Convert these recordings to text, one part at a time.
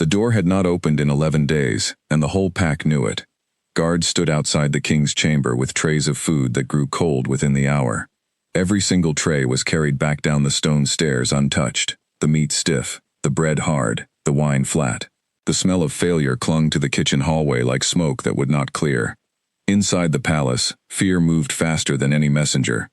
door had not opened in 11 days, and the whole pack knew it. Guards stood outside the king's chamber with trays of food that grew cold within the hour. Every single tray was carried back down the stone stairs untouched, the meat stiff, the bread hard, the wine flat. The smell of failure clung to the kitchen hallway like smoke that would not clear. Inside the palace, fear moved faster than any messenger.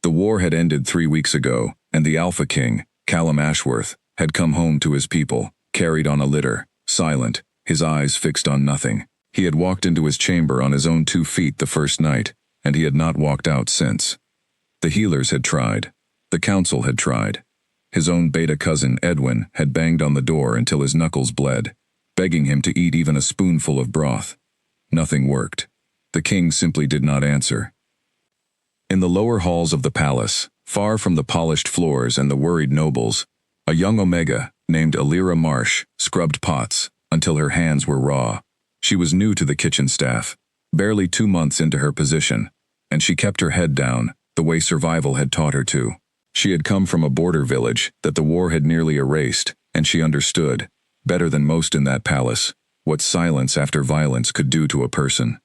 The war had ended 3 weeks ago, and the Alpha King, Callum Ashworth, had come home to his people, carried on a litter, silent, his eyes fixed on nothing. He had walked into his chamber on his own 2 feet the first night, and he had not walked out since. The healers had tried. The council had tried. His own beta cousin, Edwin, had banged on the door until his knuckles bled, begging him to eat even a spoonful of broth. Nothing worked. The king simply did not answer. In the lower halls of the palace, far from the polished floors and the worried nobles, a young Omega, named Alira Marsh, scrubbed pots, until her hands were raw. She was new to the kitchen staff, barely 2 months into her position, and she kept her head down, the way survival had taught her to. She had come from a border village that the war had nearly erased, and she understood, better than most in that palace, what silence after violence could do to a person.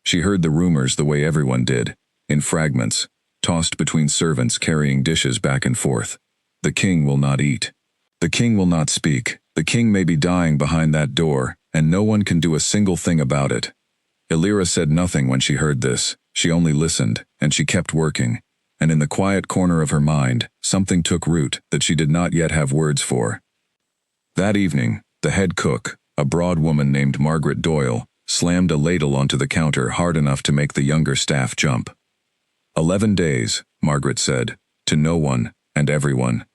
She heard the rumors the way everyone did, in fragments, tossed between servants carrying dishes back and forth. The king will not eat. The king will not speak. The king may be dying behind that door, and no one can do a single thing about it. Alira said nothing when she heard this. She only listened, and she kept working. And in the quiet corner of her mind, something took root that she did not yet have words for. That evening, the head cook, a broad woman named Margaret Doyle, slammed a ladle onto the counter hard enough to make the younger staff jump. 11 days, Margaret said, to no one and everyone.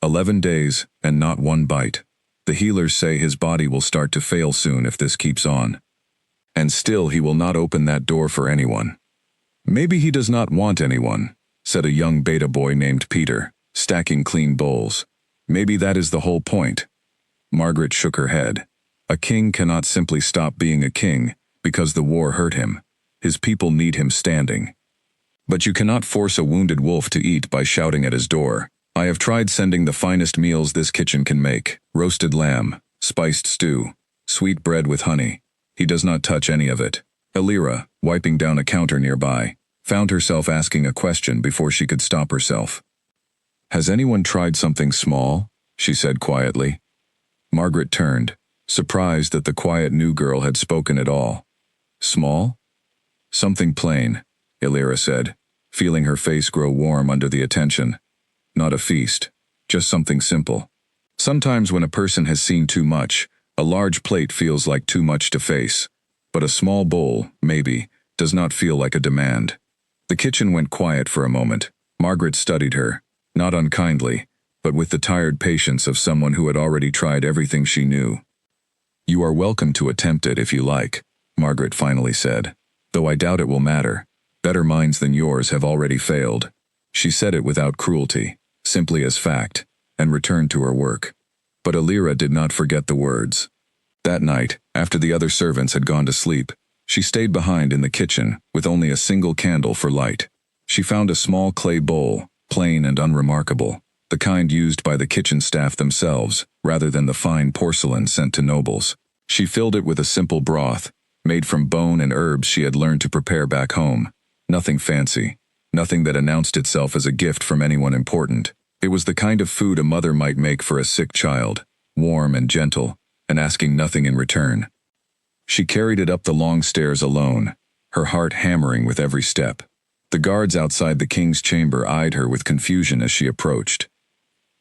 11 days, and not one bite. The healers say his body will start to fail soon if this keeps on. And still he will not open that door for anyone. Maybe he does not want anyone, said a young beta boy named Peter, stacking clean bowls. Maybe that is the whole point. Margaret shook her head. A king cannot simply stop being a king because the war hurt him. His people need him standing. But you cannot force a wounded wolf to eat by shouting at his door. I have tried sending the finest meals this kitchen can make: roasted lamb, spiced stew, sweet bread with honey. He does not touch any of it. Alira, wiping down a counter nearby, found herself asking a question before she could stop herself. Has anyone tried something small? She said quietly. Margaret turned, surprised that the quiet new girl had spoken at all. Small? Something plain, Alira said, feeling her face grow warm under the attention. Not a feast, just something simple. Sometimes when a person has seen too much, a large plate feels like too much to face. But a small bowl, maybe, does not feel like a demand. The kitchen went quiet for a moment. Margaret studied her, not unkindly, but with the tired patience of someone who had already tried everything she knew. You are welcome to attempt it if you like, Margaret finally said, though I doubt it will matter. Better minds than yours have already failed. She said it without cruelty, simply as fact, and returned to her work. But Alira did not forget the words. That night, after the other servants had gone to sleep, she stayed behind in the kitchen with only a single candle for light. She found a small clay bowl, plain and unremarkable, the kind used by the kitchen staff themselves, rather than the fine porcelain sent to nobles. She filled it with a simple broth, made from bone and herbs she had learned to prepare back home. Nothing fancy, nothing that announced itself as a gift from anyone important. It was the kind of food a mother might make for a sick child, warm and gentle, and asking nothing in return. She carried it up the long stairs alone, her heart hammering with every step. The guards outside the king's chamber eyed her with confusion as she approached.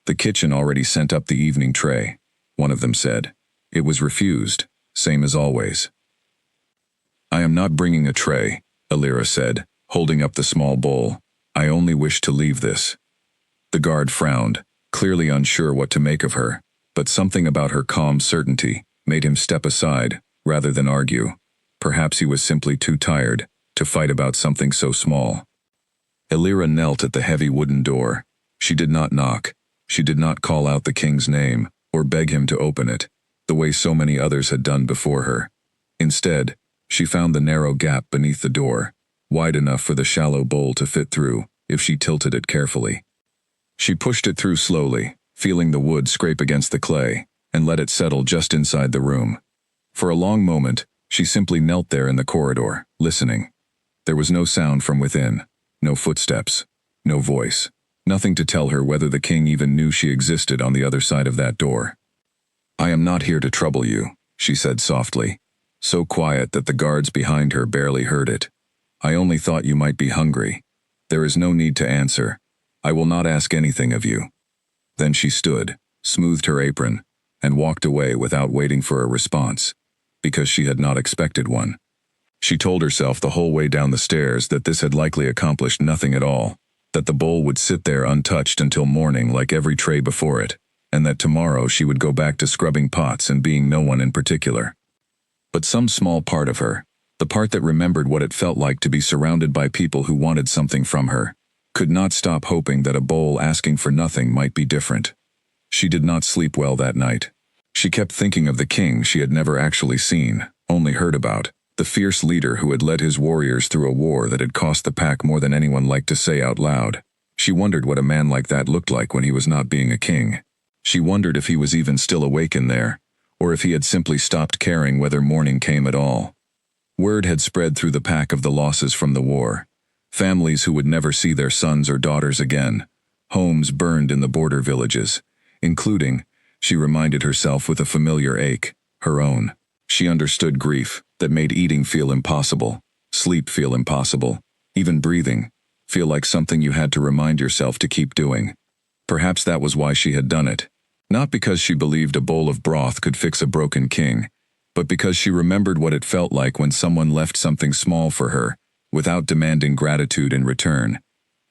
The kitchen already sent up the evening tray, one of them said. It was refused, same as always. I am not bringing a tray, Alira said, holding up the small bowl. I only wish to leave this. The guard frowned, clearly unsure what to make of her, but something about her calm certainty made him step aside, rather than argue. Perhaps he was simply too tired to fight about something so small. Alira knelt at the heavy wooden door. She did not knock. She did not call out the king's name, or beg him to open it, the way so many others had done before her. Instead, she found the narrow gap beneath the door, wide enough for the shallow bowl to fit through, if she tilted it carefully. She pushed it through slowly, feeling the wood scrape against the clay, and let it settle just inside the room. For a long moment, she simply knelt there in the corridor, listening. There was no sound from within, no footsteps, no voice, nothing to tell her whether the king even knew she existed on the other side of that door. "I am not here to trouble you," she said softly, so quiet that the guards behind her barely heard it. "I only thought you might be hungry. There is no need to answer. I will not ask anything of you." Then she stood, smoothed her apron, and walked away without waiting for a response, because she had not expected one. She told herself the whole way down the stairs that this had likely accomplished nothing at all, that the bowl would sit there untouched until morning like every tray before it, and that tomorrow she would go back to scrubbing pots and being no one in particular. But some small part of her, the part that remembered what it felt like to be surrounded by people who wanted something from her, could not stop hoping that a bowl asking for nothing might be different. She did not sleep well that night. She kept thinking of the king she had never actually seen, only heard about, the fierce leader who had led his warriors through a war that had cost the pack more than anyone liked to say out loud. She wondered what a man like that looked like when he was not being a king. She wondered if he was even still awake in there, or if he had simply stopped caring whether morning came at all. Word had spread through the pack of the losses from the war. Families who would never see their sons or daughters again. Homes burned in the border villages, including, she reminded herself with a familiar ache, her own. She understood grief that made eating feel impossible, sleep feel impossible, even breathing feel like something you had to remind yourself to keep doing. Perhaps that was why she had done it. Not because she believed a bowl of broth could fix a broken king, but because she remembered what it felt like when someone left something small for her, without demanding gratitude in return,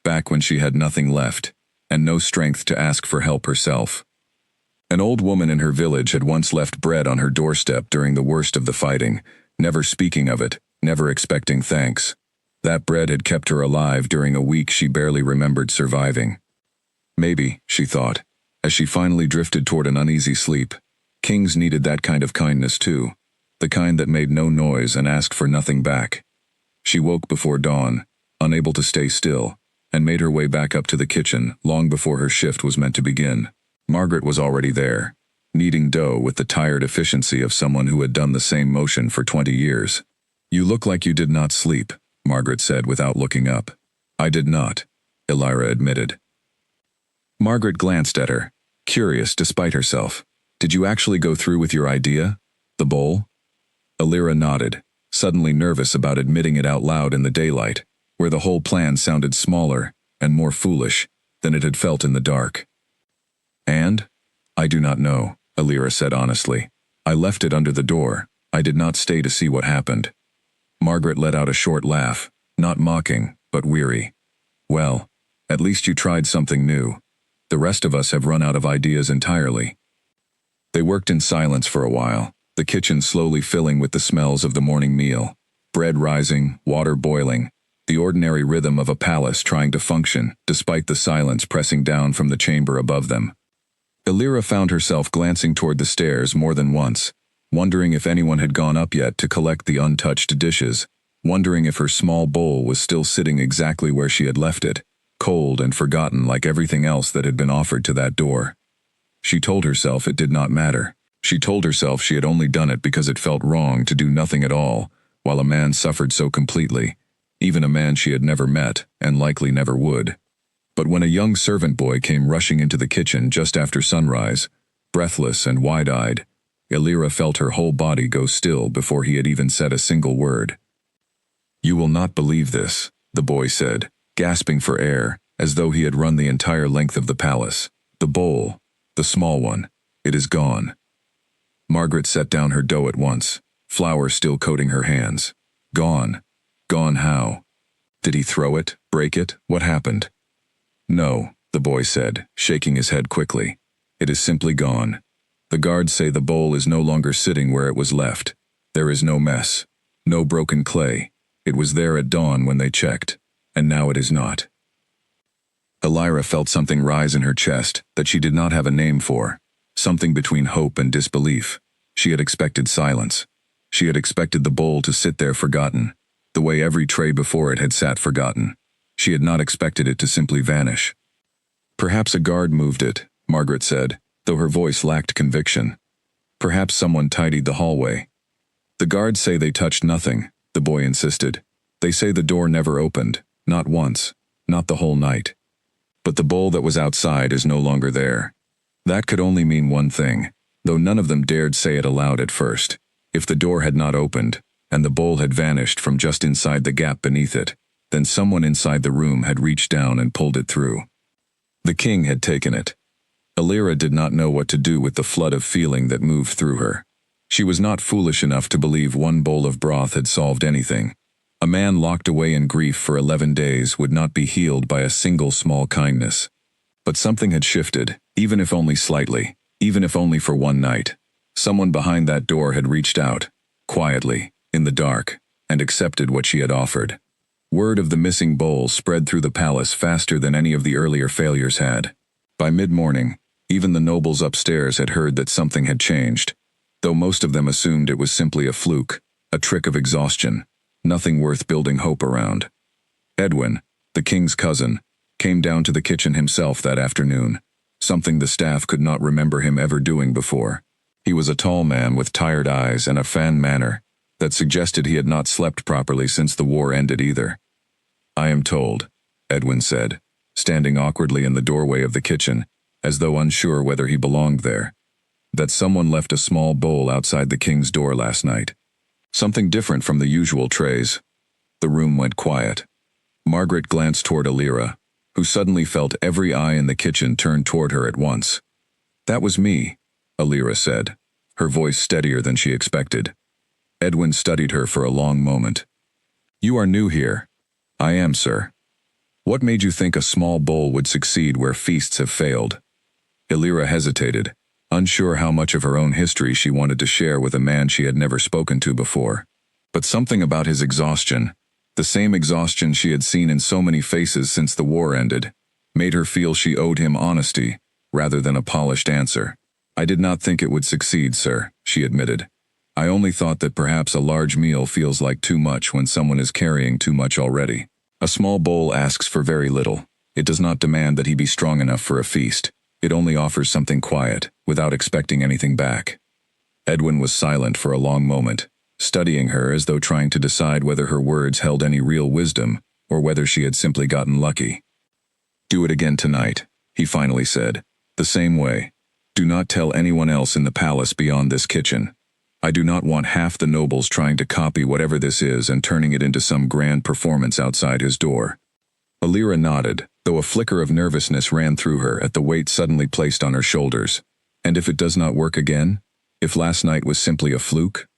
back when she had nothing left, and no strength to ask for help herself. An old woman in her village had once left bread on her doorstep during the worst of the fighting, never speaking of it, never expecting thanks. That bread had kept her alive during a week she barely remembered surviving. Maybe, she thought, as she finally drifted toward an uneasy sleep, kings needed that kind of kindness too, the kind that made no noise and asked for nothing back. She woke before dawn, unable to stay still, and made her way back up to the kitchen long before her shift was meant to begin. Margaret was already there, kneading dough with the tired efficiency of someone who had done the same motion for 20 years. "You look like you did not sleep," Margaret said without looking up. "I did not," Elira admitted. Margaret glanced at her, curious despite herself. "Did you actually go through with your idea? The bowl?" Elira nodded, suddenly nervous about admitting it out loud in the daylight, where the whole plan sounded smaller and more foolish than it had felt in the dark. "And? I do not know," Elira said honestly. "I left it under the door. I did not stay to see what happened." Margaret let out a short laugh, not mocking, but weary. "Well, at least you tried something new. The rest of us have run out of ideas entirely." They worked in silence for a while, the kitchen slowly filling with the smells of the morning meal, bread rising, water boiling, the ordinary rhythm of a palace trying to function despite the silence pressing down from the chamber above them. Elira found herself glancing toward the stairs more than once, wondering if anyone had gone up yet to collect the untouched dishes, wondering if her small bowl was still sitting exactly where she had left it, cold and forgotten like everything else that had been offered to that door. She told herself it did not matter. She told herself she had only done it because it felt wrong to do nothing at all, while a man suffered so completely, even a man she had never met and likely never would. But when a young servant boy came rushing into the kitchen just after sunrise, breathless and wide-eyed, Elira felt her whole body go still before he had even said a single word. "You will not believe this," the boy said, gasping for air, as though he had run the entire length of the palace. "The bowl, the small one, it is gone." Margaret set down her dough at once, flour still coating her hands. "Gone. Gone how? Did he throw it, break it? What happened?" "No," the boy said, shaking his head quickly. "It is simply gone. The guards say the bowl is no longer sitting where it was left. There is no mess, no broken clay. It was there at dawn when they checked, and now it is not." Elira felt something rise in her chest that she did not have a name for, something between hope and disbelief. She had expected silence. She had expected the bowl to sit there forgotten, the way every tray before it had sat forgotten. She had not expected it to simply vanish. "Perhaps a guard moved it," Margaret said, though her voice lacked conviction. Perhaps someone tidied the hallway. The guards say they touched nothing, the boy insisted. They say the door never opened, not once, not the whole night. But the bowl that was outside is no longer there. That could only mean one thing, though none of them dared say it aloud at first. If the door had not opened, and the bowl had vanished from just inside the gap beneath it, then someone inside the room had reached down and pulled it through. The king had taken it. Alira did not know what to do with the flood of feeling that moved through her. She was not foolish enough to believe one bowl of broth had solved anything. A man locked away in grief for 11 days would not be healed by a single small kindness. But something had shifted, even if only slightly, even if only for one night. Someone behind that door had reached out, quietly, in the dark, and accepted what she had offered. Word of the missing bowl spread through the palace faster than any of the earlier failures had. By mid-morning, even the nobles upstairs had heard that something had changed, though most of them assumed it was simply a fluke, a trick of exhaustion, nothing worth building hope around. Edwin, the king's cousin, came down to the kitchen himself that afternoon, something the staff could not remember him ever doing before. He was a tall man with tired eyes and a fanned manner that suggested he had not slept properly since the war ended either. "I am told," Edwin said, standing awkwardly in the doorway of the kitchen, as though unsure whether he belonged there, "that someone left a small bowl outside the king's door last night. Something different from the usual trays." The room went quiet. Margaret glanced toward Alira, who suddenly felt every eye in the kitchen turn toward her at once. "That was me," Alira said, her voice steadier than she expected. Edwin studied her for a long moment. "You are new here." "I am, sir." "What made you think a small bowl would succeed where feasts have failed?" Alira hesitated, unsure how much of her own history she wanted to share with a man she had never spoken to before. But something about his exhaustion, the same exhaustion she had seen in so many faces since the war ended, made her feel she owed him honesty rather than a polished answer. "I did not think it would succeed, sir," she admitted. "I only thought that perhaps a large meal feels like too much when someone is carrying too much already. A small bowl asks for very little. It does not demand that he be strong enough for a feast. It only offers something quiet, without expecting anything back." Edwin was silent for a long moment, studying her as though trying to decide whether her words held any real wisdom, or whether she had simply gotten lucky. "Do it again tonight," he finally said, "the same way. Do not tell anyone else in the palace beyond this kitchen. I do not want half the nobles trying to copy whatever this is and turning it into some grand performance outside his door." Alira nodded, though a flicker of nervousness ran through her at the weight suddenly placed on her shoulders. "And if it does not work again? If last night was simply a fluke?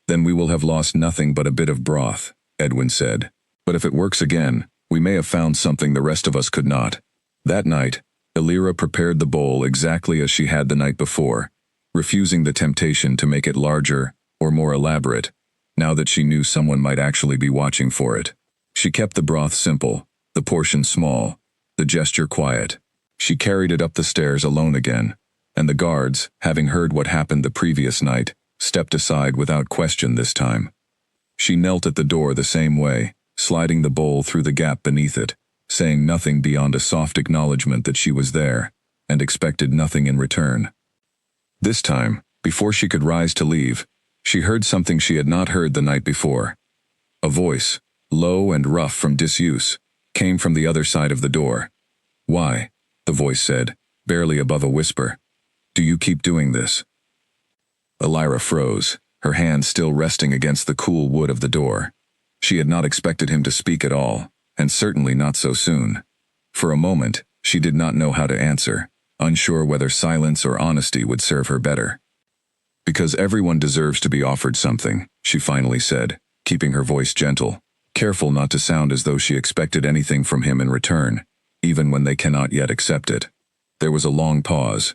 Then we will have lost nothing but a bit of broth," Edwin said. "But if it works again, we may have found something the rest of us could not." That night, Alira prepared the bowl exactly as she had the night before, refusing the temptation to make it larger or more elaborate, now that she knew someone might actually be watching for it. She kept the broth simple, the portion small, the gesture quiet. She carried it up the stairs alone again, and the guards, having heard what happened the previous night, stepped aside without question this time. She knelt at the door the same way, sliding the bowl through the gap beneath it, saying nothing beyond a soft acknowledgement that she was there, and expected nothing in return. This time, before she could rise to leave, she heard something she had not heard the night before. A voice, low and rough from disuse, came from the other side of the door. "Why?" the voice said, barely above a whisper. "Do you keep doing this?" Alira froze, her hand still resting against the cool wood of the door. She had not expected him to speak at all, and certainly not so soon. For a moment, she did not know how to answer, unsure whether silence or honesty would serve her better. "Because everyone deserves to be offered something," she finally said, keeping her voice gentle, careful not to sound as though she expected anything from him in return, even when they cannot yet accept it. There was a long pause.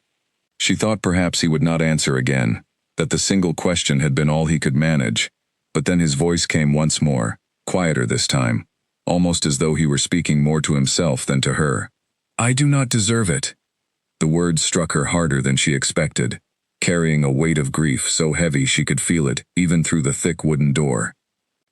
She thought perhaps he would not answer again, that the single question had been all he could manage, but then his voice came once more, quieter this time, almost as though he were speaking more to himself than to her. "I do not deserve it." The words struck her harder than she expected, carrying a weight of grief so heavy she could feel it even through the thick wooden door.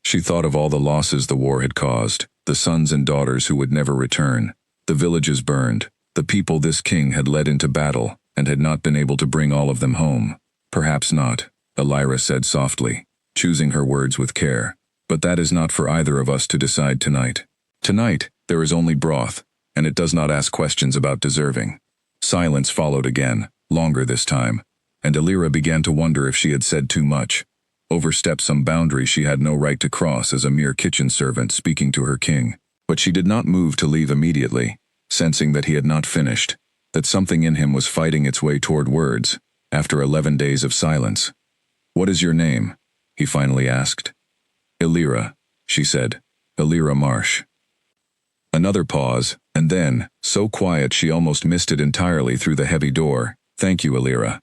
She thought of all the losses the war had caused, the sons and daughters who would never return, the villages burned, the people this king had led into battle and had not been able to bring all of them home. Perhaps not, Elira said softly, choosing her words with care. But that is not for either of us to decide tonight. Tonight, there is only broth, and it does not ask questions about deserving. Silence followed again, longer this time, and Elira began to wonder if she had said too much, overstepped some boundary she had no right to cross as a mere kitchen servant speaking to her king. But she did not move to leave immediately, sensing that he had not finished, that something in him was fighting its way toward words, after 11 days of silence. "What is your name?" he finally asked. "Elira," she said. "Elira Marsh." Another pause, and then, so quiet she almost missed it entirely through the heavy door, "Thank you, Elira."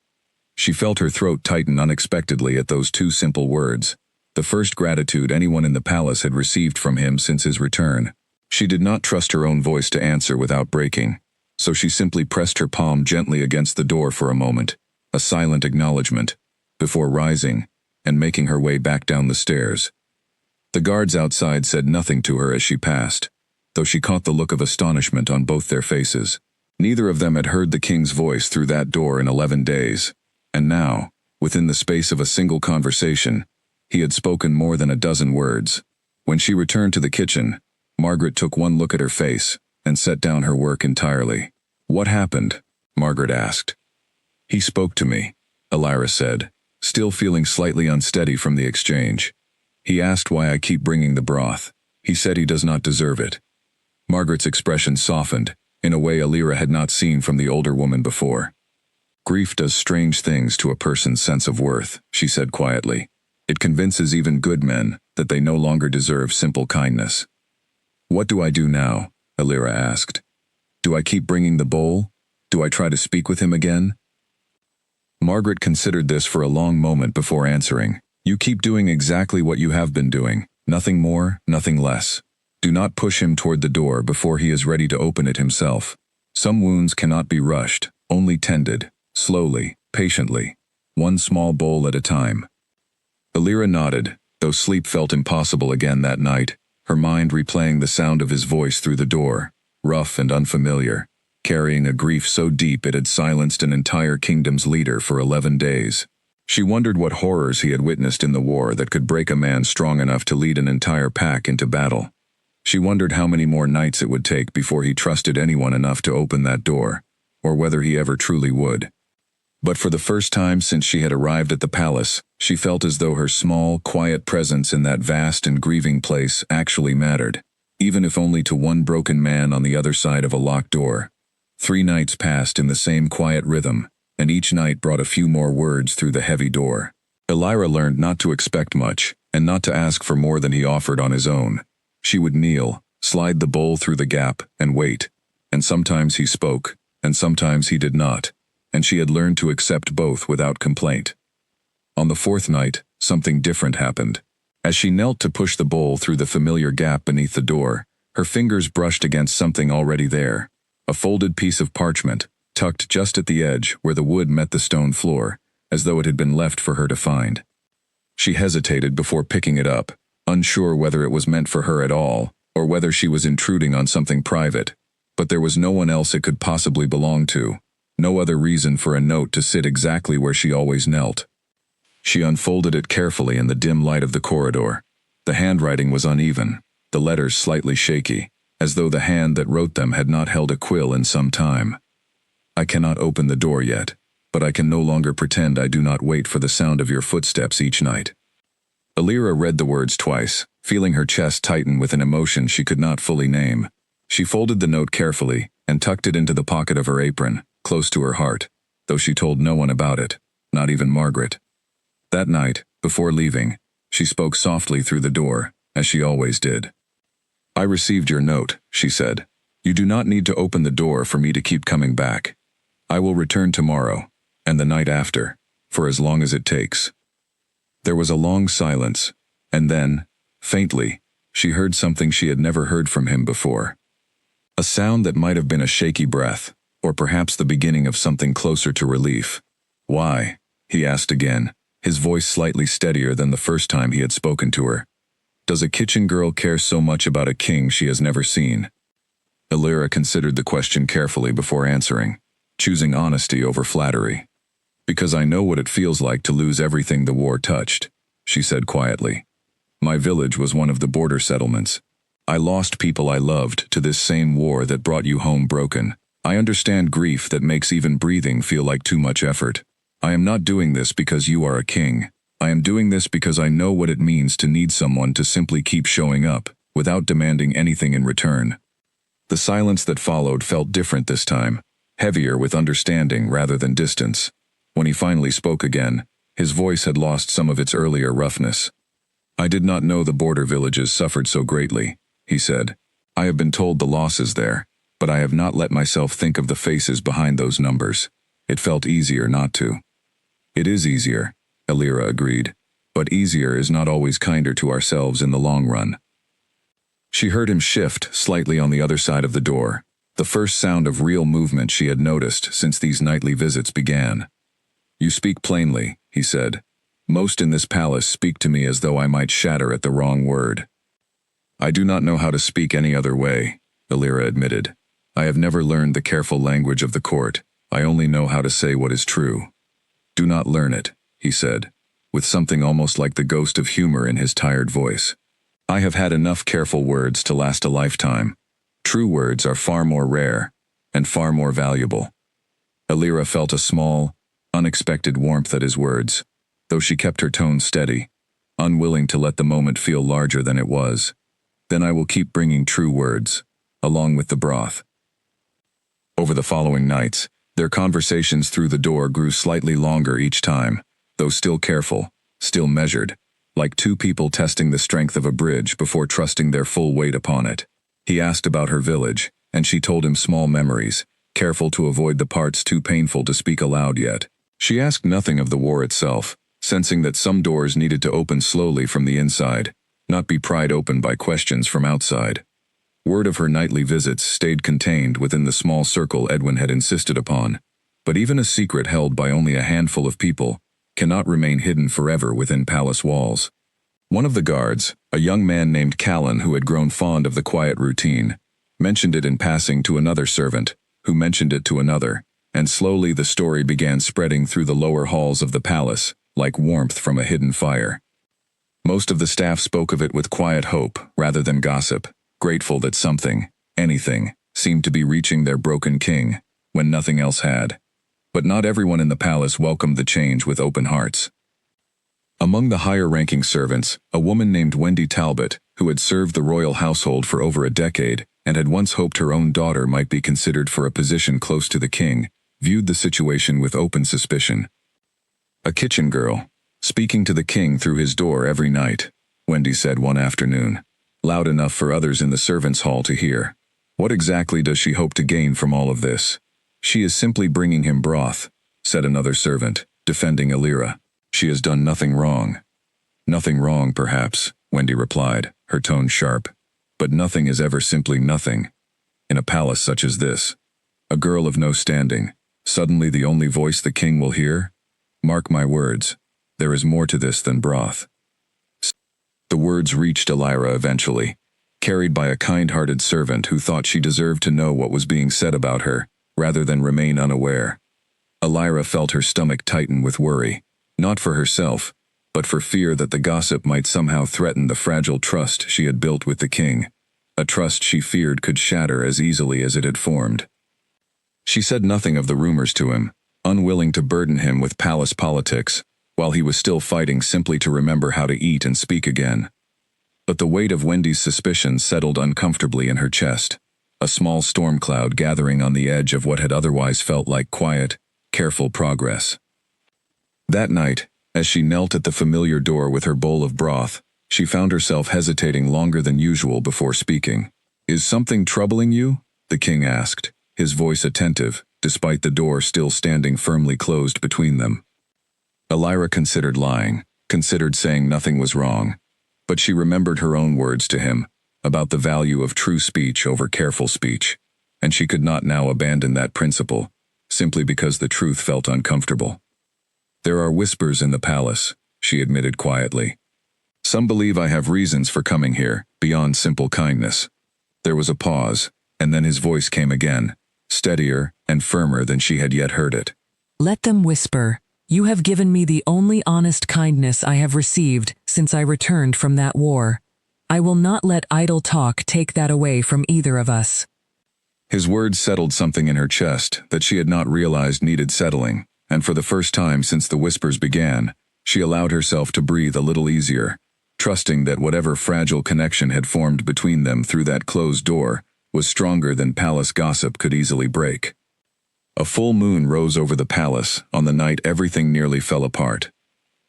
She felt her throat tighten unexpectedly at those two simple words, the first gratitude anyone in the palace had received from him since his return. She did not trust her own voice to answer without breaking, so she simply pressed her palm gently against the door for a moment, a silent acknowledgement, before rising and making her way back down the stairs. The guards outside said nothing to her as she passed, though she caught the look of astonishment on both their faces. Neither of them had heard the king's voice through that door in 11 days, and now, within the space of a single conversation, he had spoken more than a dozen words. When she returned to the kitchen, Margaret took one look at her face and set down her work entirely. "What happened?" Margaret asked. "He spoke to me," Elira said, still feeling slightly unsteady from the exchange. "He asked why I keep bringing the broth. He said he does not deserve it." Margaret's expression softened, in a way Elira had not seen from the older woman before. "Grief does strange things to a person's sense of worth," she said quietly. "It convinces even good men that they no longer deserve simple kindness." "What do I do now?" Elira asked. "Do I keep bringing the bowl? Do I try to speak with him again?" Margaret considered this for a long moment before answering. "You keep doing exactly what you have been doing, nothing more, nothing less. Do not push him toward the door before he is ready to open it himself. Some wounds cannot be rushed, only tended, slowly, patiently, one small bowl at a time." Elira nodded, though sleep felt impossible again that night, her mind replaying the sound of his voice through the door, rough and unfamiliar, carrying a grief so deep it had silenced an entire kingdom's leader for 11 days. She wondered what horrors he had witnessed in the war that could break a man strong enough to lead an entire pack into battle. She wondered how many more nights it would take before he trusted anyone enough to open that door, or whether he ever truly would. But for the first time since she had arrived at the palace, she felt as though her small, quiet presence in that vast and grieving place actually mattered, even if only to one broken man on the other side of a locked door. 3 nights passed in the same quiet rhythm, and each night brought a few more words through the heavy door. Elira learned not to expect much, and not to ask for more than he offered on his own. She would kneel, slide the bowl through the gap, and wait, and sometimes he spoke, and sometimes he did not, and she had learned to accept both without complaint. On the 4th night, something different happened. As she knelt to push the bowl through the familiar gap beneath the door, her fingers brushed against something already there, a folded piece of parchment, tucked just at the edge where the wood met the stone floor, as though it had been left for her to find. She hesitated before picking it up, unsure whether it was meant for her at all, or whether she was intruding on something private, but there was no one else it could possibly belong to, no other reason for a note to sit exactly where she always knelt. She unfolded it carefully in the dim light of the corridor. The handwriting was uneven, the letters slightly shaky, as though the hand that wrote them had not held a quill in some time. "I cannot open the door yet, but I can no longer pretend I do not wait for the sound of your footsteps each night." Elira read the words twice, feeling her chest tighten with an emotion she could not fully name. She folded the note carefully and tucked it into the pocket of her apron, close to her heart, though she told no one about it, not even Margaret. That night, before leaving, she spoke softly through the door, as she always did. "I received your note," she said. "You do not need to open the door for me to keep coming back. I will return tomorrow, and the night after, for as long as it takes." There was a long silence, and then, faintly, she heard something she had never heard from him before. A sound that might have been a shaky breath, or perhaps the beginning of something closer to relief. "Why?" he asked again, his voice slightly steadier than the first time he had spoken to her. "Does a kitchen girl care so much about a king she has never seen?" Elira considered the question carefully before answering, choosing honesty over flattery. Because I know what it feels like to lose everything the war touched, she said quietly. My village was one of the border settlements. I lost people I loved to this same war that brought you home broken. I understand grief that makes even breathing feel like too much effort. I am not doing this because you are a king. I am doing this because I know what it means to need someone to simply keep showing up, without demanding anything in return. The silence that followed felt different this time, heavier with understanding rather than distance. When he finally spoke again, his voice had lost some of its earlier roughness. I did not know the border villages suffered so greatly, he said. I have been told the losses there, but I have not let myself think of the faces behind those numbers. It felt easier not to. It is easier, Alira agreed, but easier is not always kinder to ourselves in the long run. She heard him shift slightly on the other side of the door, the first sound of real movement she had noticed since these nightly visits began. You speak plainly, he said. Most in this palace speak to me as though I might shatter at the wrong word. I do not know how to speak any other way, Alira admitted. I have never learned the careful language of the court. I only know how to say what is true. Do not learn it, he said, with something almost like the ghost of humor in his tired voice. I have had enough careful words to last a lifetime. True words are far more rare, and far more valuable. Alira felt a small, unexpected warmth at his words, though she kept her tone steady, unwilling to let the moment feel larger than it was. Then I will keep bringing true words, along with the broth. Over the following nights, their conversations through the door grew slightly longer each time, though still careful, still measured, like two people testing the strength of a bridge before trusting their full weight upon it. He asked about her village, and she told him small memories, careful to avoid the parts too painful to speak aloud yet. She asked nothing of the war itself, sensing that some doors needed to open slowly from the inside, not be pried open by questions from outside. Word of her nightly visits stayed contained within the small circle Edwin had insisted upon, but even a secret held by only a handful of people cannot remain hidden forever within palace walls. One of the guards, a young man named Callan who had grown fond of the quiet routine, mentioned it in passing to another servant, who mentioned it to another, and slowly the story began spreading through the lower halls of the palace, like warmth from a hidden fire. Most of the staff spoke of it with quiet hope rather than gossip, grateful that something, anything, seemed to be reaching their broken king, when nothing else had. But not everyone in the palace welcomed the change with open hearts. Among the higher-ranking servants, a woman named Wendy Talbot, who had served the royal household for over a decade and had once hoped her own daughter might be considered for a position close to the king, viewed the situation with open suspicion. A kitchen girl, speaking to the king through his door every night, Wendy said one afternoon, loud enough for others in the servants' hall to hear. What exactly does she hope to gain from all of this? She is simply bringing him broth, said another servant, defending Alira. She has done nothing wrong. Nothing wrong, perhaps, Wendy replied, her tone sharp. But nothing is ever simply nothing. In a palace such as this, a girl of no standing, suddenly the only voice the king will hear? Mark my words, there is more to this than broth. The words reached Alira eventually, carried by a kind-hearted servant who thought she deserved to know what was being said about her, rather than remain unaware. Alira felt her stomach tighten with worry, not for herself, but for fear that the gossip might somehow threaten the fragile trust she had built with the king, a trust she feared could shatter as easily as it had formed. She said nothing of the rumors to him, unwilling to burden him with palace politics, while he was still fighting simply to remember how to eat and speak again. But the weight of Wendy's suspicion settled uncomfortably in her chest, a small storm cloud gathering on the edge of what had otherwise felt like quiet, careful progress. That night, as she knelt at the familiar door with her bowl of broth, she found herself hesitating longer than usual before speaking. "Is something troubling you?" the king asked, his voice attentive, despite the door still standing firmly closed between them. Alira considered lying, considered saying nothing was wrong, but she remembered her own words to him, about the value of true speech over careful speech, and she could not now abandon that principle, simply because the truth felt uncomfortable. "There are whispers in the palace," she admitted quietly. "Some believe I have reasons for coming here, beyond simple kindness." There was a pause, and then his voice came again, steadier and firmer than she had yet heard it. "Let them whisper. You have given me the only honest kindness I have received since I returned from that war. I will not let idle talk take that away from either of us." His words settled something in her chest that she had not realized needed settling, and for the first time since the whispers began, she allowed herself to breathe a little easier, trusting that whatever fragile connection had formed between them through that closed door was stronger than palace gossip could easily break. A full moon rose over the palace on the night everything nearly fell apart.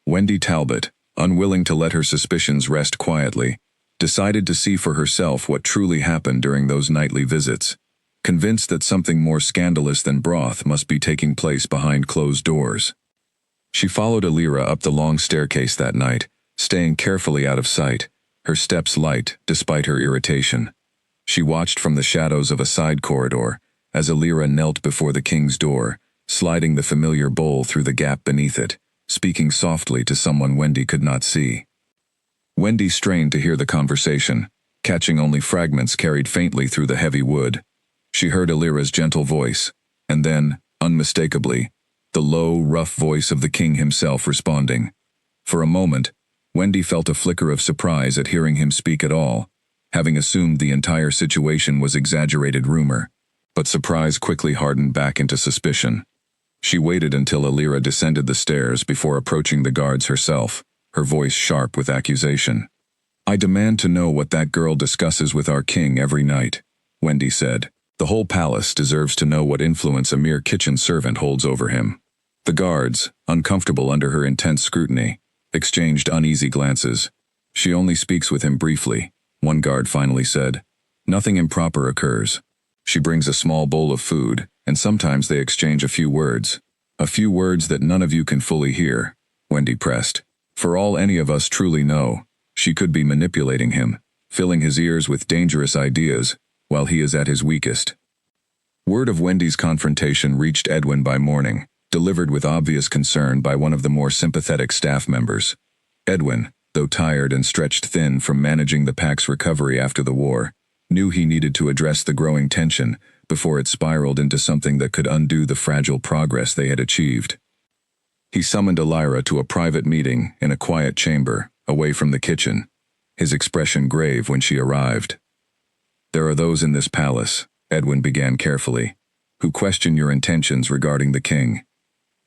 Wendy Talbot, unwilling to let her suspicions rest quietly, decided to see for herself what truly happened during those nightly visits, convinced that something more scandalous than broth must be taking place behind closed doors. She followed Alira up the long staircase that night, staying carefully out of sight, her steps light despite her irritation. She watched from the shadows of a side corridor as Alira knelt before the king's door, sliding the familiar bowl through the gap beneath it, speaking softly to someone Wendy could not see. Wendy strained to hear the conversation, catching only fragments carried faintly through the heavy wood. She heard Alira's gentle voice, and then, unmistakably, the low, rough voice of the king himself responding. For a moment, Wendy felt a flicker of surprise at hearing him speak at all, having assumed the entire situation was exaggerated rumor, but surprise quickly hardened back into suspicion. She waited until Alira descended the stairs before approaching the guards herself, her voice sharp with accusation. "I demand to know what that girl discusses with our king every night," Wendy said. "The whole palace deserves to know what influence a mere kitchen servant holds over him." The guards, uncomfortable under her intense scrutiny, exchanged uneasy glances. "She only speaks with him briefly," one guard finally said. "Nothing improper occurs. She brings a small bowl of food, and sometimes they exchange a few words. A few words that none of you can fully hear," Wendy pressed. "For all any of us truly know, she could be manipulating him, filling his ears with dangerous ideas, while he is at his weakest." Word of Wendy's confrontation reached Edwin by morning, delivered with obvious concern by one of the more sympathetic staff members. Edwin, though tired and stretched thin from managing the pack's recovery after the war, knew he needed to address the growing tension before it spiraled into something that could undo the fragile progress they had achieved. He summoned Alira to a private meeting in a quiet chamber, away from the kitchen, his expression grave when she arrived. "There are those in this palace," Edwin began carefully, "who question your intentions regarding the king.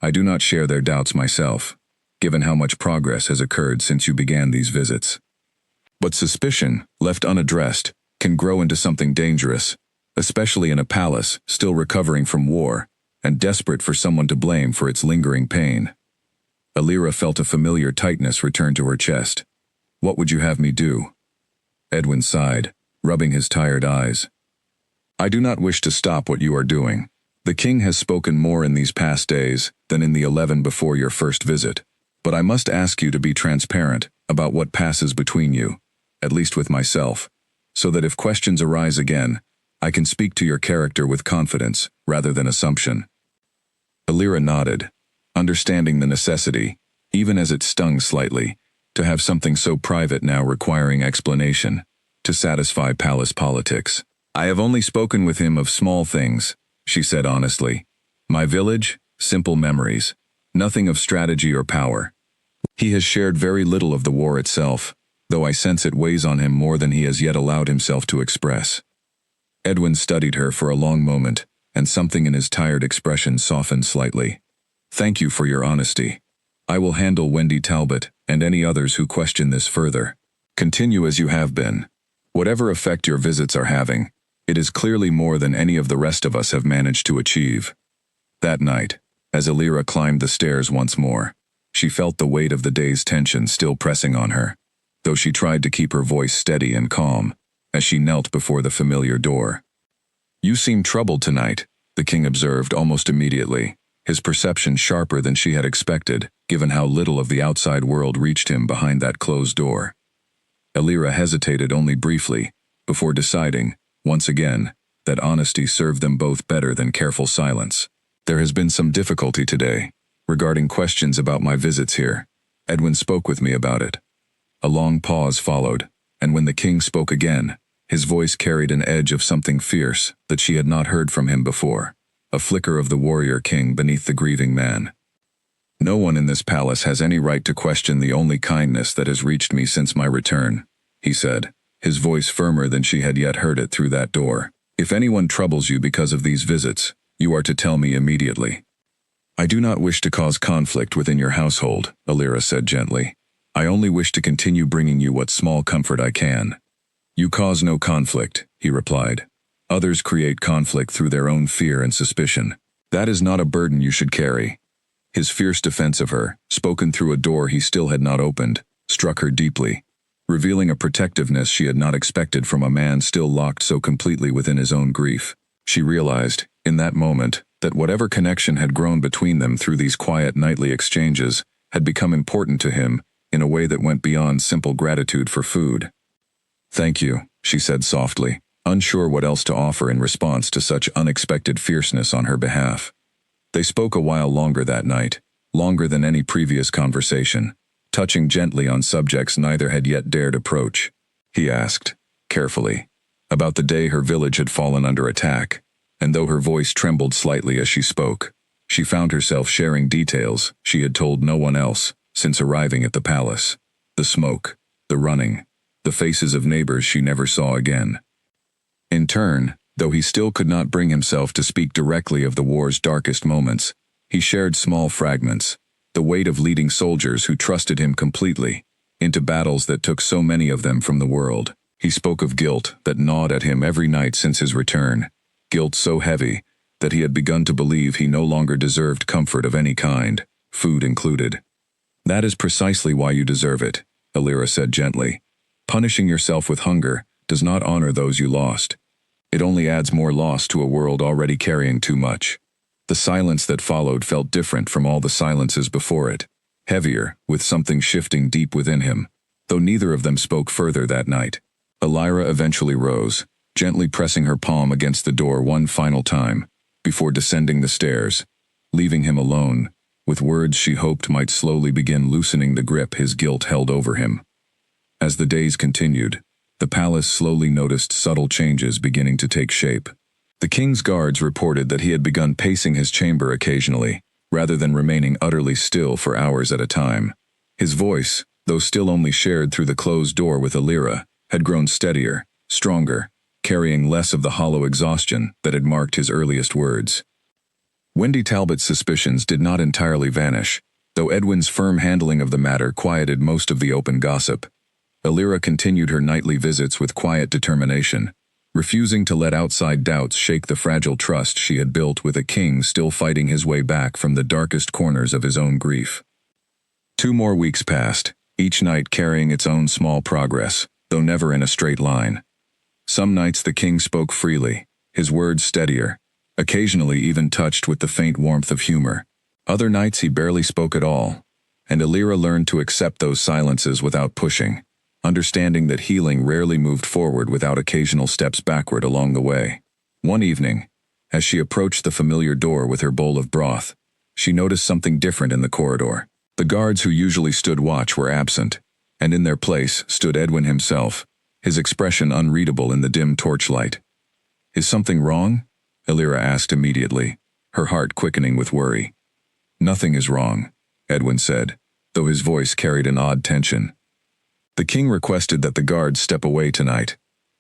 I do not share their doubts myself, given how much progress has occurred since you began these visits. But suspicion, left unaddressed, can grow into something dangerous, especially in a palace still recovering from war and desperate for someone to blame for its lingering pain." Alira felt a familiar tightness return to her chest. "What would you have me do?" Edwin sighed, rubbing his tired eyes. "I do not wish to stop what you are doing. The king has spoken more in these past days than in the 11 before your first visit, but I must ask you to be transparent about what passes between you, at least with myself, so that if questions arise again, I can speak to your character with confidence rather than assumption." Alira nodded, understanding the necessity, even as it stung slightly, to have something so private now requiring explanation, to satisfy palace politics. "I have only spoken with him of small things," she said honestly. "My village, simple memories, nothing of strategy or power. He has shared very little of the war itself, though I sense it weighs on him more than he has yet allowed himself to express." Edwin studied her for a long moment, and something in his tired expression softened slightly. "Thank you for your honesty. I will handle Wendy Talbot and any others who question this further. Continue as you have been. Whatever effect your visits are having, it is clearly more than any of the rest of us have managed to achieve." That night, as Alira climbed the stairs once more, she felt the weight of the day's tension still pressing on her, though she tried to keep her voice steady and calm as she knelt before the familiar door. "You seem troubled tonight," the king observed almost immediately, his perception sharper than she had expected, given how little of the outside world reached him behind that closed door. Alira hesitated only briefly, before deciding, once again, that honesty served them both better than careful silence. "There has been some difficulty today, regarding questions about my visits here. Edwin spoke with me about it." A long pause followed, and when the king spoke again, his voice carried an edge of something fierce that she had not heard from him before, a flicker of the warrior king beneath the grieving man. No one in this palace has any right to question the only kindness that has reached me since my return, he said, his voice firmer than she had yet heard it through that door. If anyone troubles you because of these visits, you are to tell me immediately. I do not wish to cause conflict within your household, Alira said gently. I only wish to continue bringing you what small comfort I can. You cause no conflict, he replied. Others create conflict through their own fear and suspicion. That is not a burden you should carry. His fierce defense of her, spoken through a door he still had not opened, struck her deeply, revealing a protectiveness she had not expected from a man still locked so completely within his own grief. She realized, in that moment, that whatever connection had grown between them through these quiet nightly exchanges had become important to him in a way that went beyond simple gratitude for food. Thank you, she said softly, unsure what else to offer in response to such unexpected fierceness on her behalf. They spoke a while longer that night, longer than any previous conversation, touching gently on subjects neither had yet dared approach. He asked, carefully, about the day her village had fallen under attack, and though her voice trembled slightly as she spoke, she found herself sharing details she had told no one else since arriving at the palace. The smoke, the running, the faces of neighbors she never saw again. In turn, though he still could not bring himself to speak directly of the war's darkest moments, he shared small fragments, the weight of leading soldiers who trusted him completely, into battles that took so many of them from the world. He spoke of guilt that gnawed at him every night since his return, guilt so heavy that he had begun to believe he no longer deserved comfort of any kind, food included. That is precisely why you deserve it, Alira said gently. Punishing yourself with hunger does not honor those you lost. It only adds more loss to a world already carrying too much. The silence that followed felt different from all the silences before it, heavier, with something shifting deep within him, though neither of them spoke further that night. Alira eventually rose, gently pressing her palm against the door one final time, before descending the stairs, leaving him alone, with words she hoped might slowly begin loosening the grip his guilt held over him. As the days continued, the palace slowly noticed subtle changes beginning to take shape. The king's guards reported that he had begun pacing his chamber occasionally, rather than remaining utterly still for hours at a time. His voice, though still only shared through the closed door with Alira, had grown steadier, stronger, carrying less of the hollow exhaustion that had marked his earliest words. Wendy Talbot's suspicions did not entirely vanish, though Edwin's firm handling of the matter quieted most of the open gossip. Alira continued her nightly visits with quiet determination, refusing to let outside doubts shake the fragile trust she had built with a king still fighting his way back from the darkest corners of his own grief. 2 more weeks passed, each night carrying its own small progress, though never in a straight line. Some nights the king spoke freely, his words steadier, occasionally even touched with the faint warmth of humor. Other nights he barely spoke at all, and Alira learned to accept those silences without pushing, understanding that healing rarely moved forward without occasional steps backward along the way. One evening, as she approached the familiar door with her bowl of broth, she noticed something different in the corridor. The guards who usually stood watch were absent, and in their place stood Edwin himself, his expression unreadable in the dim torchlight. "Is something wrong?" Alira asked immediately, her heart quickening with worry. "Nothing is wrong," Edwin said, though his voice carried an odd tension. "The king requested that the guards step away tonight.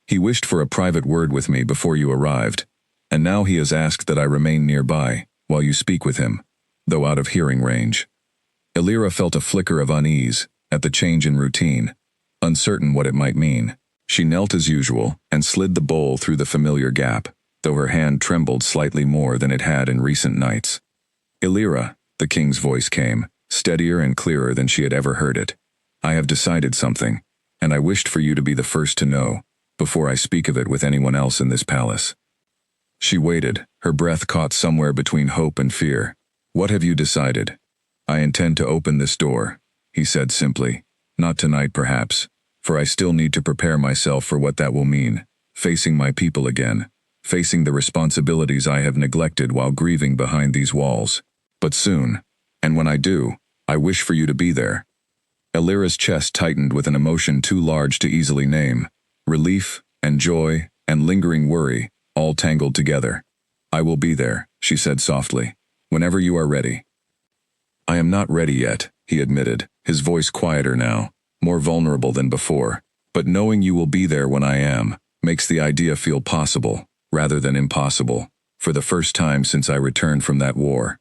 He wished for a private word with me before you arrived, and now he has asked that I remain nearby while you speak with him, though out of hearing range." Alira felt a flicker of unease at the change in routine, uncertain what it might mean. She knelt as usual and slid the bowl through the familiar gap, though her hand trembled slightly more than it had in recent nights. "Alira," the king's voice came, steadier and clearer than she had ever heard it. "I have decided something, and I wished for you to be the first to know, before I speak of it with anyone else in this palace." She waited, her breath caught somewhere between hope and fear. "What have you decided?" "I intend to open this door," he said simply. "Not tonight, perhaps, for I still need to prepare myself for what that will mean, facing my people again, facing the responsibilities I have neglected while grieving behind these walls. But soon, and when I do, I wish for you to be there." Alira's chest tightened with an emotion too large to easily name, relief and joy and lingering worry, all tangled together. "I will be there," she said softly, "whenever you are ready." I am not ready yet, he admitted, his voice quieter now, more vulnerable than before. But knowing you will be there when I am, makes the idea feel possible, rather than impossible, for the first time since I returned from that war.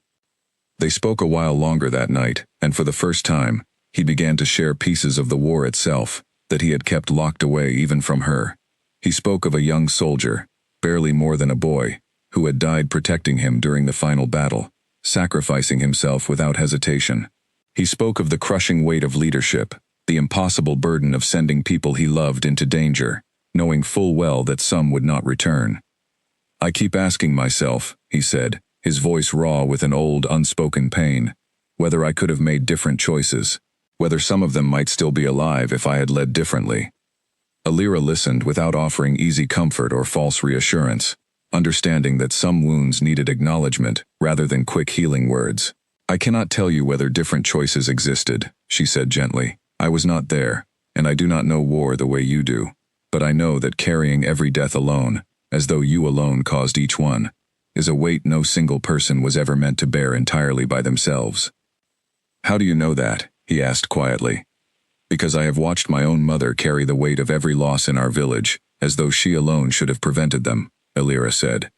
They spoke a while longer that night, and for the first time, he began to share pieces of the war itself, that he had kept locked away even from her. He spoke of a young soldier, barely more than a boy, who had died protecting him during the final battle, sacrificing himself without hesitation. He spoke of the crushing weight of leadership, the impossible burden of sending people he loved into danger, knowing full well that some would not return. I keep asking myself, he said, his voice raw with an old, unspoken pain, whether I could have made different choices, whether some of them might still be alive if I had led differently. Alira listened without offering easy comfort or false reassurance, understanding that some wounds needed acknowledgement rather than quick healing words. I cannot tell you whether different choices existed, she said gently. I was not there, and I do not know war the way you do, but I know that carrying every death alone, as though you alone caused each one, is a weight no single person was ever meant to bear entirely by themselves. How do you know that? He asked quietly. Because I have watched my own mother carry the weight of every loss in our village, as though she alone should have prevented them, Alira said.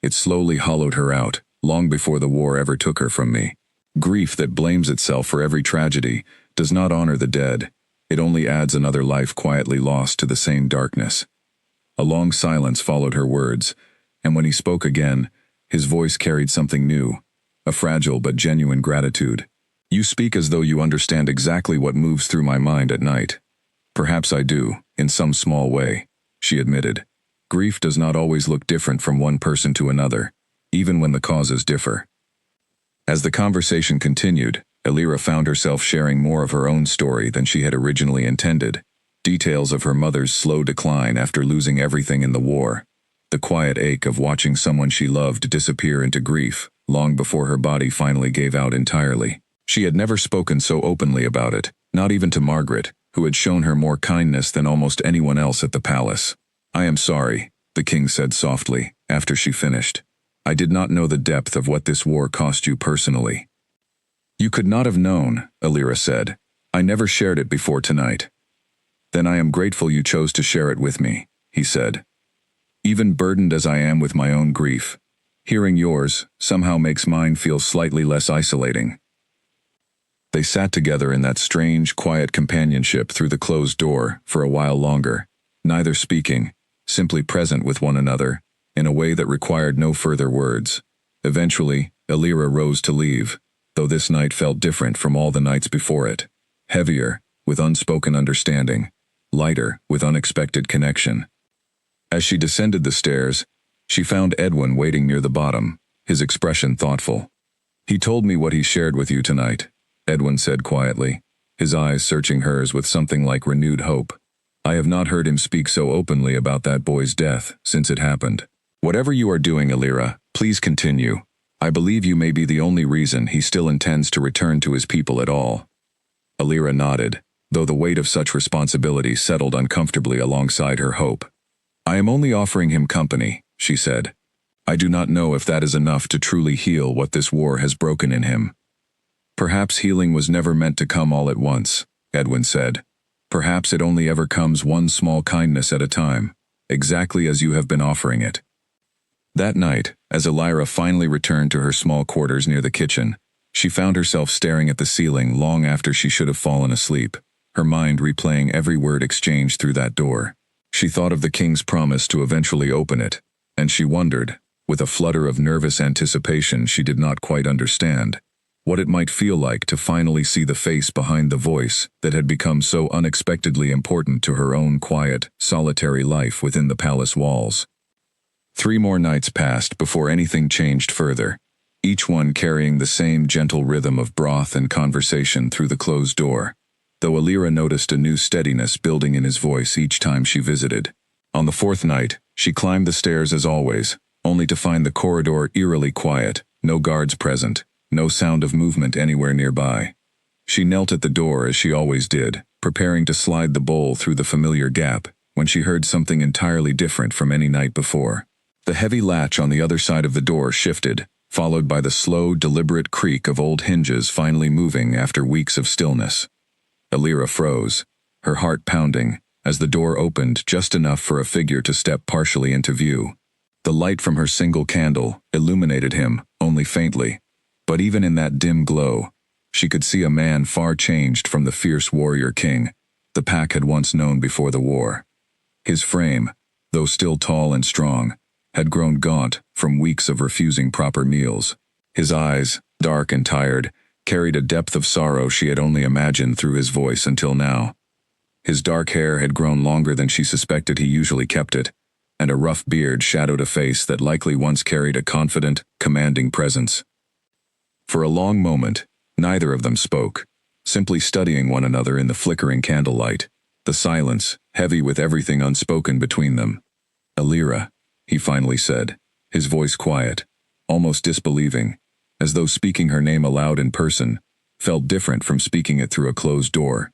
It slowly hollowed her out, long before the war ever took her from me. Grief that blames itself for every tragedy does not honor the dead. It only adds another life quietly lost to the same darkness. A long silence followed her words, and when he spoke again, his voice carried something new, a fragile but genuine gratitude. You speak as though you understand exactly what moves through my mind at night. Perhaps I do, in some small way, she admitted. Grief does not always look different from one person to another, even when the causes differ. As the conversation continued, Alira found herself sharing more of her own story than she had originally intended. Details of her mother's slow decline after losing everything in the war. The quiet ache of watching someone she loved disappear into grief, long before her body finally gave out entirely. She had never spoken so openly about it, not even to Margaret, who had shown her more kindness than almost anyone else at the palace. I am sorry, the king said softly, after she finished. I did not know the depth of what this war cost you personally. You could not have known, Alira said. I never shared it before tonight. Then I am grateful you chose to share it with me, he said. Even burdened as I am with my own grief, hearing yours somehow makes mine feel slightly less isolating. They sat together in that strange, quiet companionship through the closed door for a while longer, neither speaking, simply present with one another, in a way that required no further words. Eventually, Alira rose to leave, though this night felt different from all the nights before it. Heavier, with unspoken understanding. Lighter, with unexpected connection. As she descended the stairs, she found Edwin waiting near the bottom, his expression thoughtful. He told me what he shared with you tonight, Edwin said quietly, his eyes searching hers with something like renewed hope. I have not heard him speak so openly about that boy's death since it happened. Whatever you are doing, Alira, please continue. I believe you may be the only reason he still intends to return to his people at all. Alira nodded, though the weight of such responsibility settled uncomfortably alongside her hope. I am only offering him company, she said. I do not know if that is enough to truly heal what this war has broken in him. Perhaps healing was never meant to come all at once, Edwin said. Perhaps it only ever comes one small kindness at a time, exactly as you have been offering it. That night, as Alira finally returned to her small quarters near the kitchen, she found herself staring at the ceiling long after she should have fallen asleep, her mind replaying every word exchanged through that door. She thought of the king's promise to eventually open it, and she wondered, with a flutter of nervous anticipation she did not quite understand, what it might feel like to finally see the face behind the voice that had become so unexpectedly important to her own quiet, solitary life within the palace walls. 3 more nights passed before anything changed further, each one carrying the same gentle rhythm of broth and conversation through the closed door, though Alira noticed a new steadiness building in his voice each time she visited. On the 4th night, she climbed the stairs as always, only to find the corridor eerily quiet, no guards present, no sound of movement anywhere nearby. She knelt at the door as she always did, preparing to slide the bowl through the familiar gap, when she heard something entirely different from any night before. The heavy latch on the other side of the door shifted, followed by the slow, deliberate creak of old hinges finally moving after weeks of stillness. Elira froze, her heart pounding, as the door opened just enough for a figure to step partially into view. The light from her single candle illuminated him, only faintly, but even in that dim glow, she could see a man far changed from the fierce warrior king the pack had once known before the war. His frame, though still tall and strong, had grown gaunt from weeks of refusing proper meals. His eyes, dark and tired, carried a depth of sorrow she had only imagined through his voice until now. His dark hair had grown longer than she suspected he usually kept it, and a rough beard shadowed a face that likely once carried a confident, commanding presence. For a long moment, neither of them spoke, simply studying one another in the flickering candlelight, the silence heavy with everything unspoken between them. "Elira," he finally said, his voice quiet, almost disbelieving, as though speaking her name aloud in person felt different from speaking it through a closed door.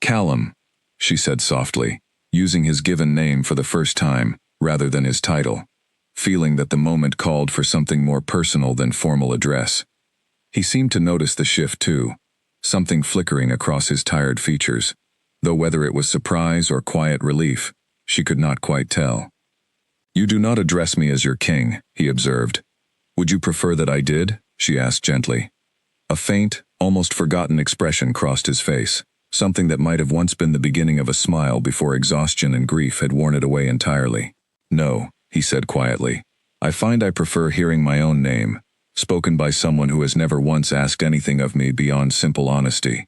"Callum," she said softly, using his given name for the first time, rather than his title, feeling that the moment called for something more personal than formal address. He seemed to notice the shift too, something flickering across his tired features, though whether it was surprise or quiet relief, she could not quite tell. "You do not address me as your king," he observed. "Would you prefer that I did?" she asked gently. A faint, almost forgotten expression crossed his face, something that might have once been the beginning of a smile before exhaustion and grief had worn it away entirely. "No," he said quietly. "I find I prefer hearing my own name, spoken by someone who has never once asked anything of me beyond simple honesty."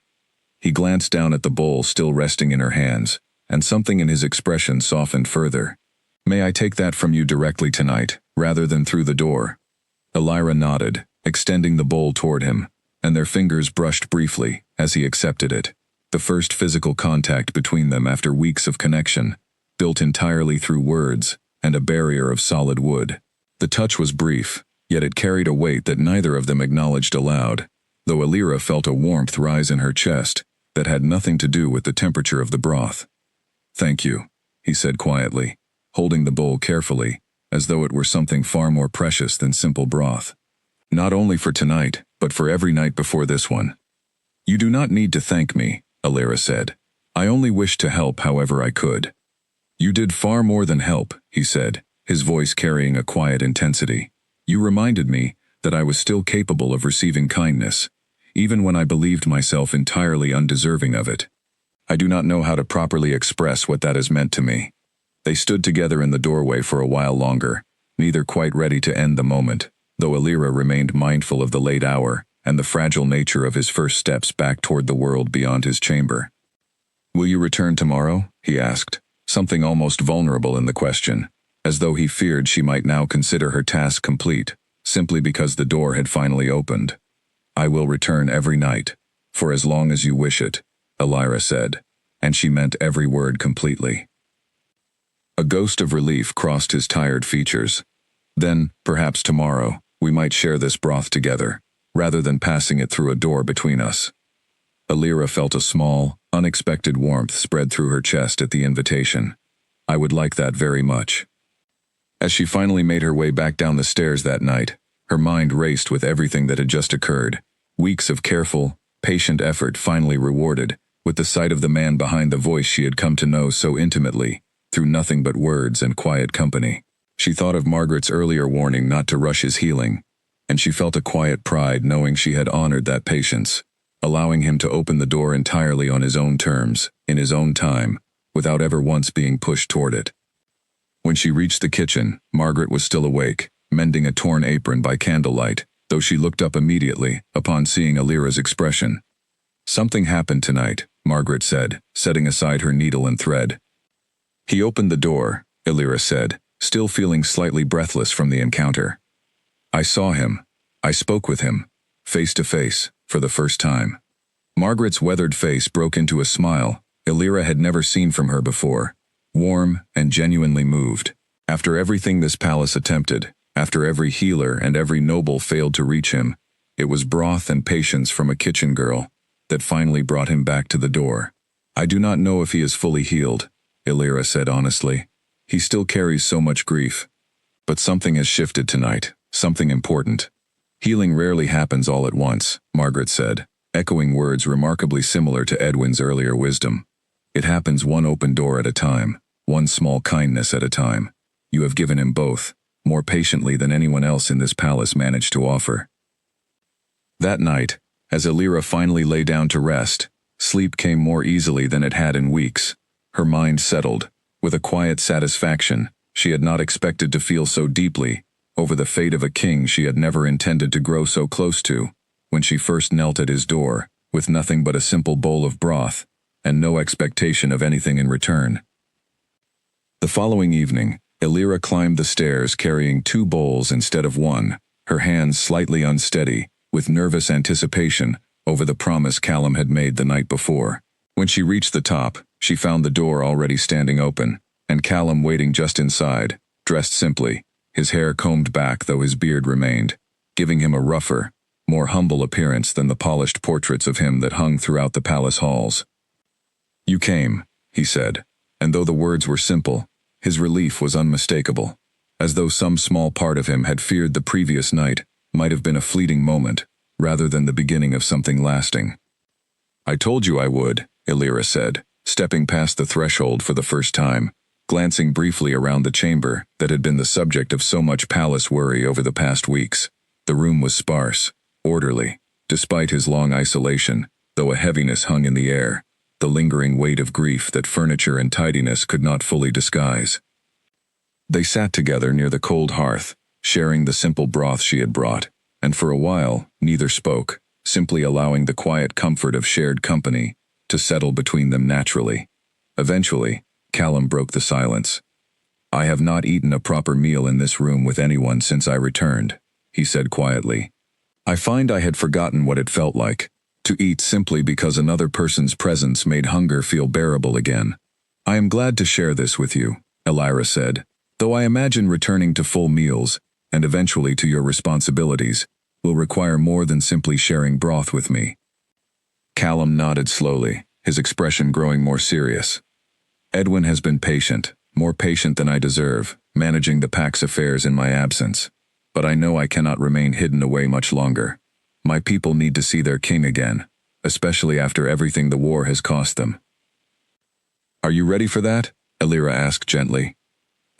He glanced down at the bowl still resting in her hands, and something in his expression softened further. "May I take that from you directly tonight, rather than through the door?" Elira nodded, extending the bowl toward him, and their fingers brushed briefly as he accepted it. The first physical contact between them after weeks of connection, built entirely through words and a barrier of solid wood. The touch was brief, yet it carried a weight that neither of them acknowledged aloud, though Elira felt a warmth rise in her chest that had nothing to do with the temperature of the broth. "Thank you," he said quietly, holding the bowl carefully, as though it were something far more precious than simple broth. "Not only for tonight, but for every night before this one." "You do not need to thank me," Elira said. "I only wished to help however I could." "You did far more than help," he said, his voice carrying a quiet intensity. "You reminded me that I was still capable of receiving kindness, even when I believed myself entirely undeserving of it. I do not know how to properly express what that has meant to me." They stood together in the doorway for a while longer, neither quite ready to end the moment, though Elira remained mindful of the late hour and the fragile nature of his first steps back toward the world beyond his chamber. "Will you return tomorrow?" he asked, something almost vulnerable in the question, as though he feared she might now consider her task complete, simply because the door had finally opened. "I will return every night, for as long as you wish it," Elira said, and she meant every word completely. A ghost of relief crossed his tired features. "Then, perhaps tomorrow, we might share this broth together, rather than passing it through a door between us." Elira felt a small, unexpected warmth spread through her chest at the invitation. "I would like that very much." As she finally made her way back down the stairs that night, her mind raced with everything that had just occurred. Weeks of careful, patient effort finally rewarded, with the sight of the man behind the voice she had come to know so intimately, through nothing but words and quiet company. She thought of Margaret's earlier warning not to rush his healing, and she felt a quiet pride knowing she had honored that patience, allowing him to open the door entirely on his own terms, in his own time, without ever once being pushed toward it. When she reached the kitchen, Margaret was still awake, mending a torn apron by candlelight, though she looked up immediately upon seeing Elira's expression. "Something happened tonight," Margaret said, setting aside her needle and thread. "He opened the door," Elira said, still feeling slightly breathless from the encounter. "I saw him. I spoke with him, face to face, for the first time." Margaret's weathered face broke into a smile Elira had never seen from her before, warm and genuinely moved. After everything this palace attempted, after every healer and every noble failed to reach him, it was broth and patience from a kitchen girl that finally brought him back to the door. "I do not know if he is fully healed," Elira said honestly. "He still carries so much grief. But something has shifted tonight, something important." Healing rarely happens all at once, Margaret said, echoing words remarkably similar to Edwin's earlier wisdom. It happens one open door at a time, one small kindness at a time. You have given him both, more patiently than anyone else in this palace managed to offer. That night, as Elira finally lay down to rest, sleep came more easily than it had in weeks. Her mind settled, with a quiet satisfaction she had not expected to feel so deeply, over the fate of a king she had never intended to grow so close to, when she first knelt at his door, with nothing but a simple bowl of broth, and no expectation of anything in return. The following evening, Elira climbed the stairs carrying 2 bowls instead of 1, her hands slightly unsteady, with nervous anticipation over the promise Callum had made the night before. When she reached the top, she found the door already standing open, and Callum waiting just inside, dressed simply, his hair combed back though his beard remained, giving him a rougher, more humble appearance than the polished portraits of him that hung throughout the palace halls. "You came," he said, and though the words were simple, his relief was unmistakable, as though some small part of him had feared the previous night might have been a fleeting moment, rather than the beginning of something lasting. "I told you I would," Elira said, stepping past the threshold for the first time, glancing briefly around the chamber that had been the subject of so much palace worry over the past weeks. The room was sparse, orderly, despite his long isolation, though a heaviness hung in the air, the lingering weight of grief that furniture and tidiness could not fully disguise. They sat together near the cold hearth, sharing the simple broth she had brought, and for a while neither spoke, simply allowing the quiet comfort of shared company to settle between them naturally. Eventually, Callum broke the silence. "I have not eaten a proper meal in this room with anyone since I returned," he said quietly. "I find I had forgotten what it felt like to eat simply because another person's presence made hunger feel bearable again. I am glad to share this with you," Elira said, "though I imagine returning to full meals, and eventually to your responsibilities, will require more than simply sharing broth with me." Callum nodded slowly, his expression growing more serious. "Edwin has been patient, more patient than I deserve, managing the pack's affairs in my absence. But I know I cannot remain hidden away much longer. My people need to see their king again, especially after everything the war has cost them." "Are you ready for that?" Elira asked gently.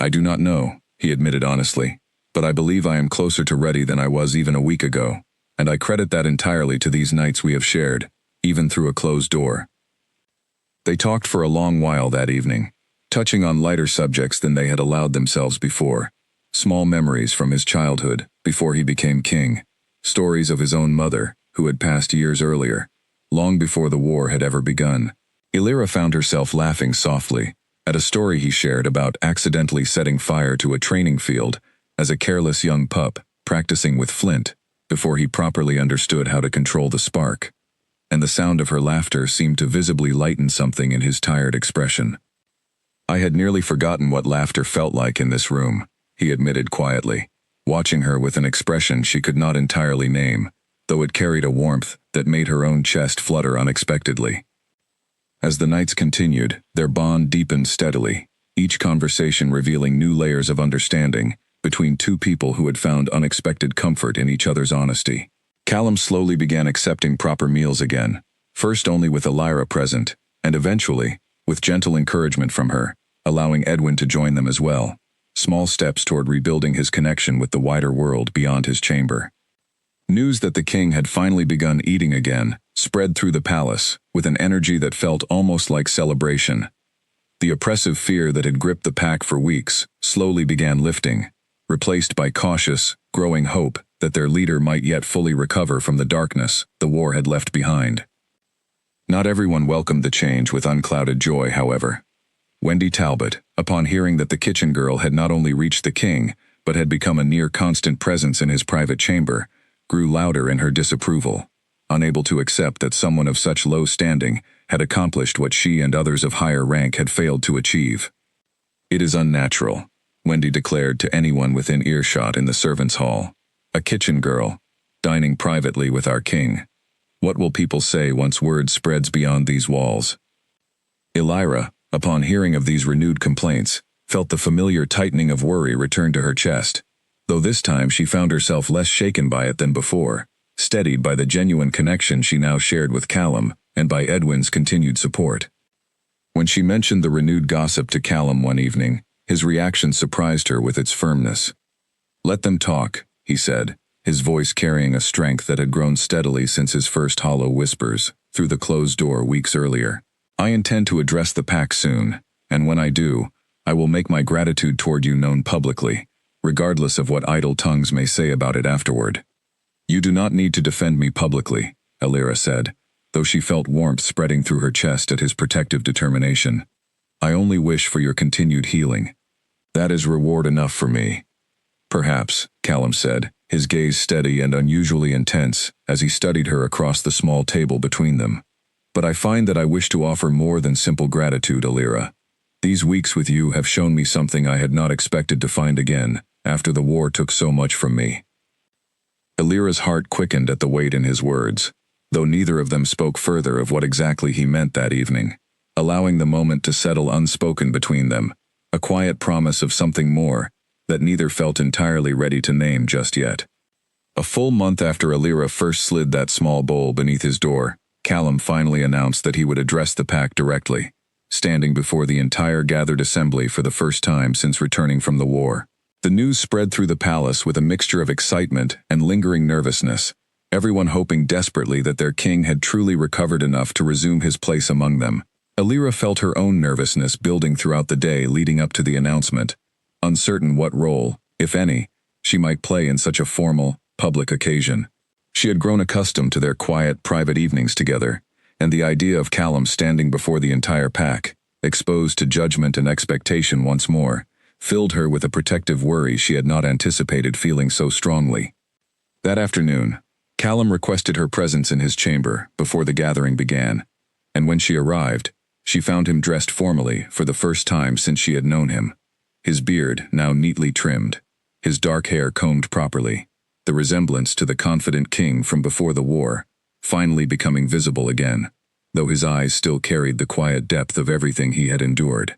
"I do not know," he admitted honestly, "but I believe I am closer to ready than I was even a week ago, and I credit that entirely to these nights we have shared, even through a closed door." They talked for a long while that evening, touching on lighter subjects than they had allowed themselves before. Small memories from his childhood, before he became king, stories of his own mother, who had passed years earlier, long before the war had ever begun. Elira found herself laughing softly at a story he shared about accidentally setting fire to a training field as a careless young pup, practicing with flint, before he properly understood how to control the spark. And the sound of her laughter seemed to visibly lighten something in his tired expression. "I had nearly forgotten what laughter felt like in this room," he admitted quietly, watching her with an expression she could not entirely name, though it carried a warmth that made her own chest flutter unexpectedly. As the nights continued, their bond deepened steadily, each conversation revealing new layers of understanding between 2 people who had found unexpected comfort in each other's honesty. Callum slowly began accepting proper meals again, first only with Elira present, and eventually, with gentle encouragement from her, allowing Edwin to join them as well. Small steps toward rebuilding his connection with the wider world beyond his chamber. News that the king had finally begun eating again spread through the palace with an energy that felt almost like celebration. The oppressive fear that had gripped the pack for weeks slowly began lifting, replaced by cautious, growing hope that their leader might yet fully recover from the darkness the war had left behind. Not everyone welcomed the change with unclouded joy, however. Wendy Talbot, upon hearing that the kitchen girl had not only reached the king, but had become a near-constant presence in his private chamber, grew louder in her disapproval, unable to accept that someone of such low standing had accomplished what she and others of higher rank had failed to achieve. "It is unnatural," Wendy declared to anyone within earshot in the servants' hall. "A kitchen girl, dining privately with our king. What will people say once word spreads beyond these walls?" Elira, upon hearing of these renewed complaints, felt the familiar tightening of worry return to her chest. though this time she found herself less shaken by it than before, steadied by the genuine connection she now shared with Callum and by Edwin's continued support. When she mentioned the renewed gossip to Callum one evening, his reaction surprised her with its firmness. "Let them talk," he said, his voice carrying a strength that had grown steadily since his first hollow whispers through the closed door weeks earlier. "I intend to address the pack soon, and when I do, I will make my gratitude toward you known publicly, regardless of what idle tongues may say about it afterward." "You do not need to defend me publicly," Alira said, though she felt warmth spreading through her chest at his protective determination. "I only wish for your continued healing. That is reward enough for me." "Perhaps," Callum said, his gaze steady and unusually intense as he studied her across the small table between them. "But I find that I wish to offer more than simple gratitude, Alira. These weeks with you have shown me something I had not expected to find again after the war took so much from me." Alira's heart quickened at the weight in his words, though neither of them spoke further of what exactly he meant that evening, allowing the moment to settle unspoken between them, a quiet promise of something more that neither felt entirely ready to name just yet. A full month after Alira first slid that small bowl beneath his door, Callum finally announced that he would address the pack directly, standing before the entire gathered assembly for the first time since returning from the war. The news spread through the palace with a mixture of excitement and lingering nervousness, everyone hoping desperately that their king had truly recovered enough to resume his place among them. Alira felt her own nervousness building throughout the day leading up to the announcement, uncertain what role, if any, she might play in such a formal, public occasion. She had grown accustomed to their quiet, private evenings together, and the idea of Callum standing before the entire pack, exposed to judgment and expectation once more, filled her with a protective worry she had not anticipated feeling so strongly. That afternoon, Callum requested her presence in his chamber before the gathering began, and when she arrived, she found him dressed formally for the first time since she had known him. His beard now neatly trimmed, his dark hair combed properly, the resemblance to the confident king from before the war, finally becoming visible again, though his eyes still carried the quiet depth of everything he had endured.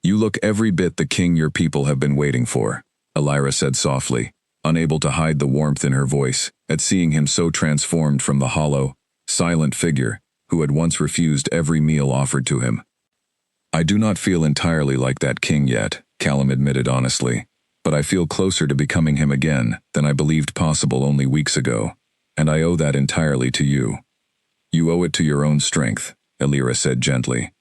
"You look every bit the king your people have been waiting for," Alira said softly, unable to hide the warmth in her voice at seeing him so transformed from the hollow, silent figure who had once refused every meal offered to him. "I do not feel entirely like that king yet," Callum admitted honestly, "but I feel closer to becoming him again than I believed possible only weeks ago, and I owe that entirely to you." "You owe it to your own strength," Alira said gently.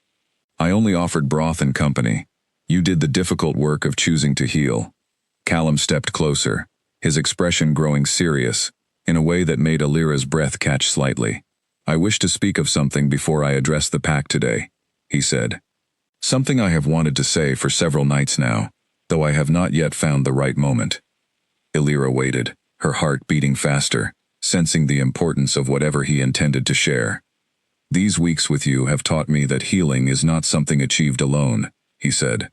"I only offered broth and company. You did the difficult work of choosing to heal." Callum stepped closer, his expression growing serious, in a way that made Alira's breath catch slightly. "I wish to speak of something before I address the pack today," he said. "Something I have wanted to say for several nights now, though I have not yet found the right moment." Alira waited, her heart beating faster, sensing the importance of whatever he intended to share. "These weeks with you have taught me that healing is not something achieved alone," he said.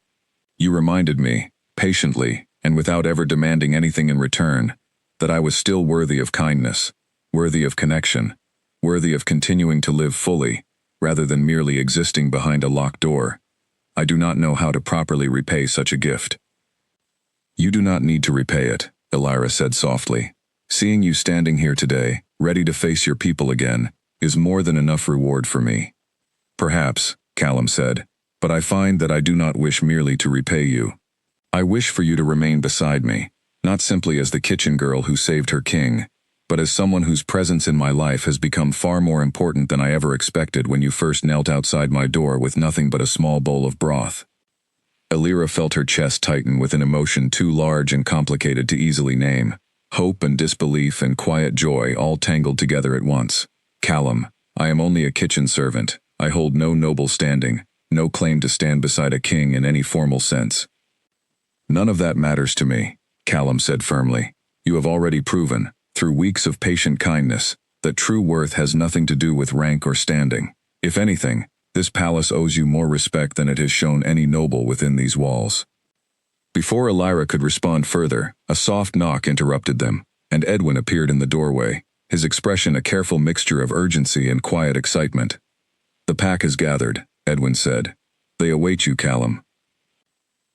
"You reminded me, patiently, and without ever demanding anything in return, that I was still worthy of kindness, worthy of connection, worthy of continuing to live fully, rather than merely existing behind a locked door. I do not know how to properly repay such a gift." "You do not need to repay it," Alira said softly. "Seeing you standing here today, ready to face your people again, is more than enough reward for me." "Perhaps," Callum said, "but I find that I do not wish merely to repay you. I wish for you to remain beside me, not simply as the kitchen girl who saved her king, but as someone whose presence in my life has become far more important than I ever expected when you first knelt outside my door with nothing but a small bowl of broth." Alira felt her chest tighten with an emotion too large and complicated to easily name, hope and disbelief and quiet joy all tangled together at once. "Callum, I am only a kitchen servant. I hold no noble standing, no claim to stand beside a king in any formal sense." "None of that matters to me," Callum said firmly. "You have already proven, through weeks of patient kindness, that true worth has nothing to do with rank or standing. If anything, this palace owes you more respect than it has shown any noble within these walls." Before Alira could respond further, a soft knock interrupted them, and Edwin appeared in the doorway, his expression a careful mixture of urgency and quiet excitement. "The pack has gathered," Edwin said. "They await you, Callum."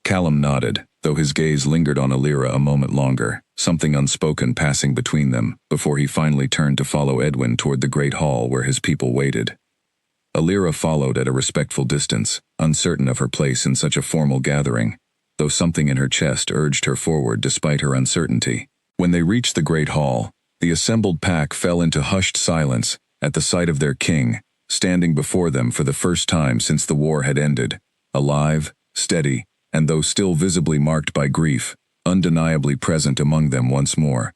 Callum nodded, though his gaze lingered on Alira a moment longer, something unspoken passing between them, before he finally turned to follow Edwin toward the great hall where his people waited. Alira followed at a respectful distance, uncertain of her place in such a formal gathering, though something in her chest urged her forward despite her uncertainty. When they reached the great hall, the assembled pack fell into hushed silence at the sight of their king, standing before them for the first time since the war had ended, alive, steady, and though still visibly marked by grief, undeniably present among them once more.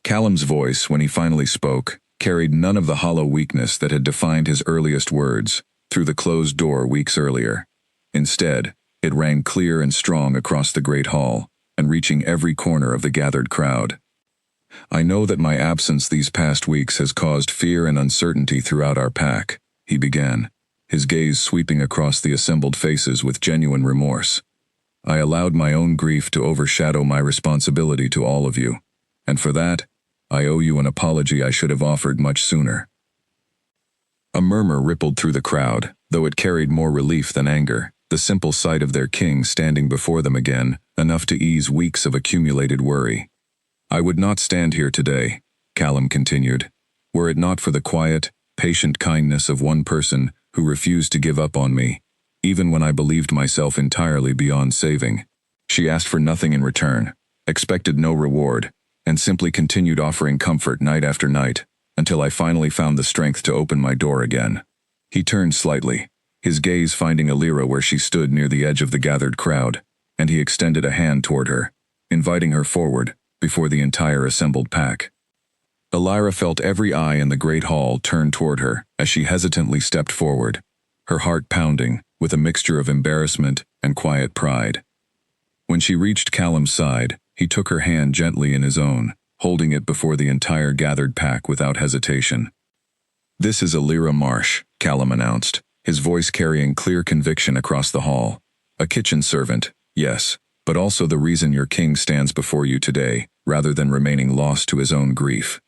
Callum's voice, when he finally spoke, carried none of the hollow weakness that had defined his earliest words through the closed door weeks earlier. Instead, it rang clear and strong across the great hall, and reaching every corner of the gathered crowd. "I know that my absence these past weeks has caused fear and uncertainty throughout our pack," he began, his gaze sweeping across the assembled faces with genuine remorse. "I allowed my own grief to overshadow my responsibility to all of you, and for that, I owe you an apology I should have offered much sooner." A murmur rippled through the crowd, though it carried more relief than anger, the simple sight of their king standing before them again, enough to ease weeks of accumulated worry. "I would not stand here today," Callum continued, "were it not for the quiet, patient kindness of one person who refused to give up on me, even when I believed myself entirely beyond saving. She asked for nothing in return, expected no reward, and simply continued offering comfort night after night, until I finally found the strength to open my door again." He turned slightly, his gaze finding Alira where she stood near the edge of the gathered crowd, and he extended a hand toward her, inviting her forward, before the entire assembled pack. Alira felt every eye in the great hall turn toward her as she hesitantly stepped forward, her heart pounding with a mixture of embarrassment and quiet pride. When she reached Callum's side, he took her hand gently in his own, holding it before the entire gathered pack without hesitation. "This is Alira Marsh," Callum announced, his voice carrying clear conviction across the hall. "A kitchen servant, yes, but also the reason your king stands before you today, rather than remaining lost to his own grief.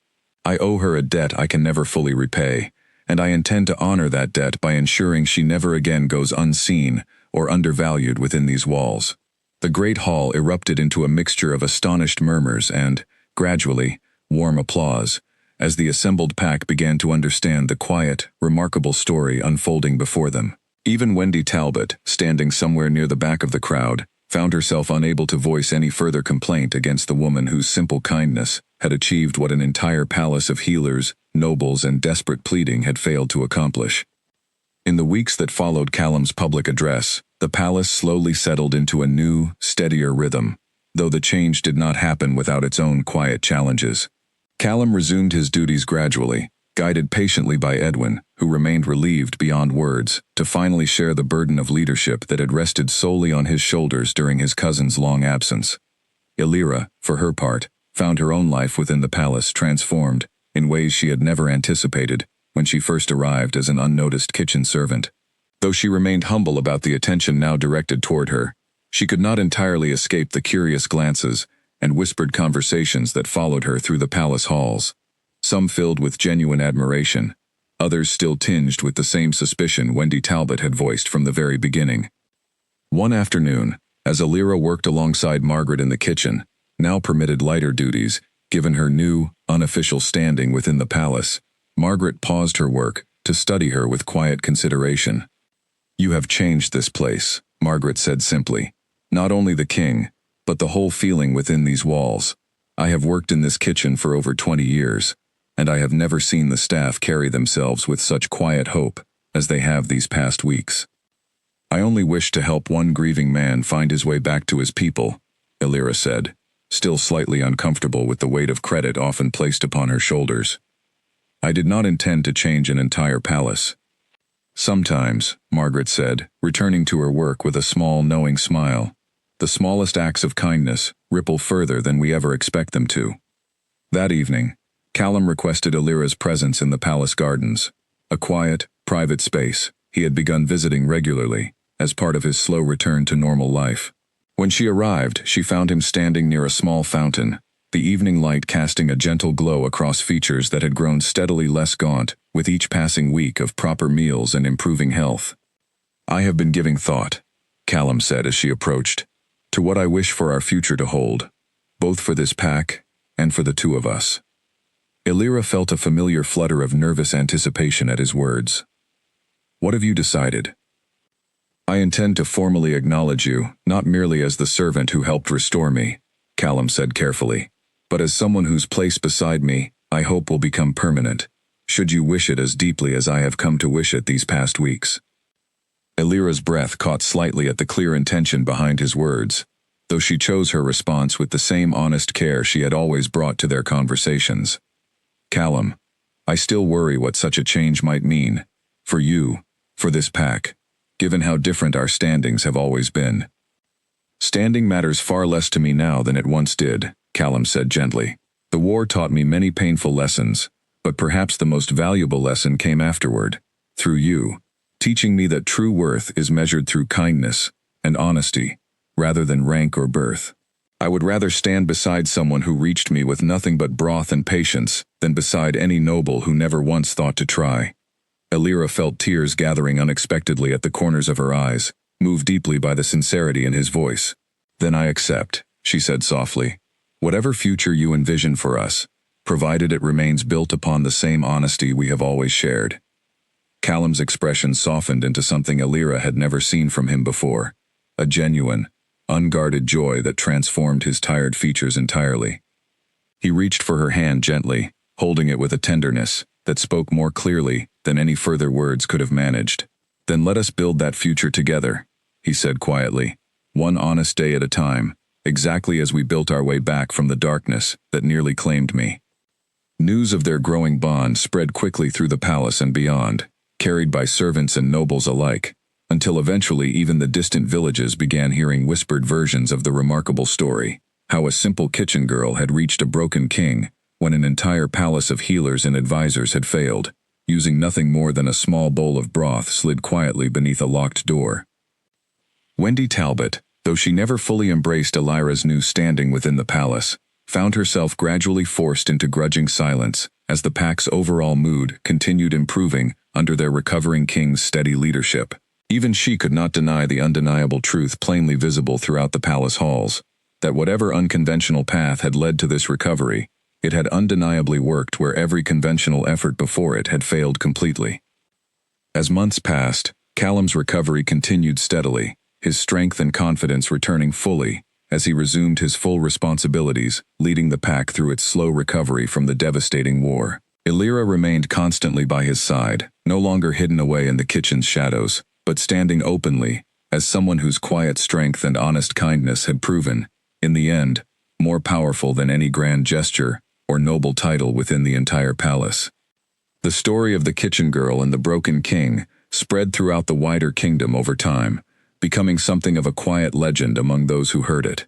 I owe her a debt I can never fully repay, and I intend to honor that debt by ensuring she never again goes unseen or undervalued within these walls." The great hall erupted into a mixture of astonished murmurs and, gradually, warm applause, as the assembled pack began to understand the quiet, remarkable story unfolding before them. Even Wendy Talbot, standing somewhere near the back of the crowd, found herself unable to voice any further complaint against the woman whose simple kindness had achieved what an entire palace of healers, nobles, and desperate pleading had failed to accomplish. In the weeks that followed Callum's public address, the palace slowly settled into a new, steadier rhythm, though the change did not happen without its own quiet challenges. Callum resumed his duties gradually, guided patiently by Edwin, who remained relieved beyond words, to finally share the burden of leadership that had rested solely on his shoulders during his cousin's long absence. Alira, for her part, found her own life within the palace transformed in ways she had never anticipated when she first arrived as an unnoticed kitchen servant. Though she remained humble about the attention now directed toward her, she could not entirely escape the curious glances and whispered conversations that followed her through the palace halls, some filled with genuine admiration, others still tinged with the same suspicion Wendy Talbot had voiced from the very beginning. One afternoon, as Alira worked alongside Margaret in the kitchen, now permitted lighter duties, given her new, unofficial standing within the palace, Margaret paused her work to study her with quiet consideration. "You have changed this place," Margaret said simply. "Not only the king, but the whole feeling within these walls. I have worked in this kitchen for over 20 years, and I have never seen the staff carry themselves with such quiet hope as they have these past weeks. I only wish to help one grieving man find his way back to his people," Alira said, still slightly uncomfortable with the weight of credit often placed upon her shoulders. "I did not intend to change an entire palace." "Sometimes," Margaret said, returning to her work with a small, knowing smile, "the smallest acts of kindness ripple further than we ever expect them to." That evening, Callum requested Alira's presence in the palace gardens, a quiet, private space he had begun visiting regularly as part of his slow return to normal life. When she arrived, she found him standing near a small fountain, the evening light casting a gentle glow across features that had grown steadily less gaunt with each passing week of proper meals and improving health. "I have been giving thought," Callum said as she approached, to what I wish for our future to hold, both for this pack and for the two of us. Illyra felt a familiar flutter of nervous anticipation at his words. What have you decided? I intend to formally acknowledge you, not merely as the servant who helped restore me, Callum said carefully, but as someone whose place beside me, I hope will become permanent, should you wish it as deeply as I have come to wish it these past weeks. Illyra's breath caught slightly at the clear intention behind his words, though she chose her response with the same honest care she had always brought to their conversations. Callum, I still worry what such a change might mean, for you, for this pack, given how different our standings have always been. Standing matters far less to me now than it once did, Callum said gently. The war taught me many painful lessons, but perhaps the most valuable lesson came afterward, through you, teaching me that true worth is measured through kindness and honesty, rather than rank or birth. I would rather stand beside someone who reached me with nothing but broth and patience than beside any noble who never once thought to try. Illyra felt tears gathering unexpectedly at the corners of her eyes, moved deeply by the sincerity in his voice. Then I accept, she said softly. Whatever future you envision for us, provided it remains built upon the same honesty we have always shared. Callum's expression softened into something Illyra had never seen from him before, a genuine, unguarded joy that transformed his tired features entirely. He reached for her hand gently, holding it with a tenderness that spoke more clearly than any further words could have managed. Then let us build that future together, he said quietly, one honest day at a time, exactly as we built our way back from the darkness that nearly claimed me. News of their growing bond spread quickly through the palace and beyond, carried by servants and nobles alike, until eventually even the distant villages began hearing whispered versions of the remarkable story, how a simple kitchen girl had reached a broken king when an entire palace of healers and advisors had failed, using nothing more than a small bowl of broth slid quietly beneath a locked door. Wendy Talbot, though she never fully embraced Illyra's new standing within the palace, found herself gradually forced into grudging silence as the pack's overall mood continued improving under their recovering king's steady leadership. Even she could not deny the undeniable truth plainly visible throughout the palace halls, that whatever unconventional path had led to this recovery, it had undeniably worked where every conventional effort before it had failed completely. As months passed, Callum's recovery continued steadily, his strength and confidence returning fully as he resumed his full responsibilities, leading the pack through its slow recovery from the devastating war. Illyra remained constantly by his side, no longer hidden away in the kitchen's shadows, but standing openly, as someone whose quiet strength and honest kindness had proven, in the end, more powerful than any grand gesture or noble title within the entire palace. The story of the kitchen girl and the broken king spread throughout the wider kingdom over time, becoming something of a quiet legend among those who heard it,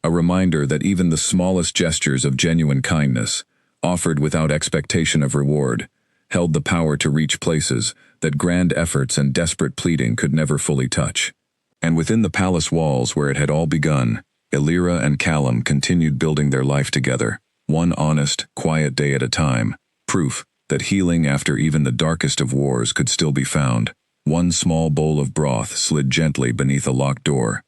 a reminder that even the smallest gestures of genuine kindness, offered without expectation of reward, held the power to reach places that grand efforts and desperate pleading could never fully touch. And within the palace walls where it had all begun, Illyra and Callum continued building their life together, one honest, quiet day at a time, proof that healing after even the darkest of wars could still be found. One small bowl of broth slid gently beneath a locked door,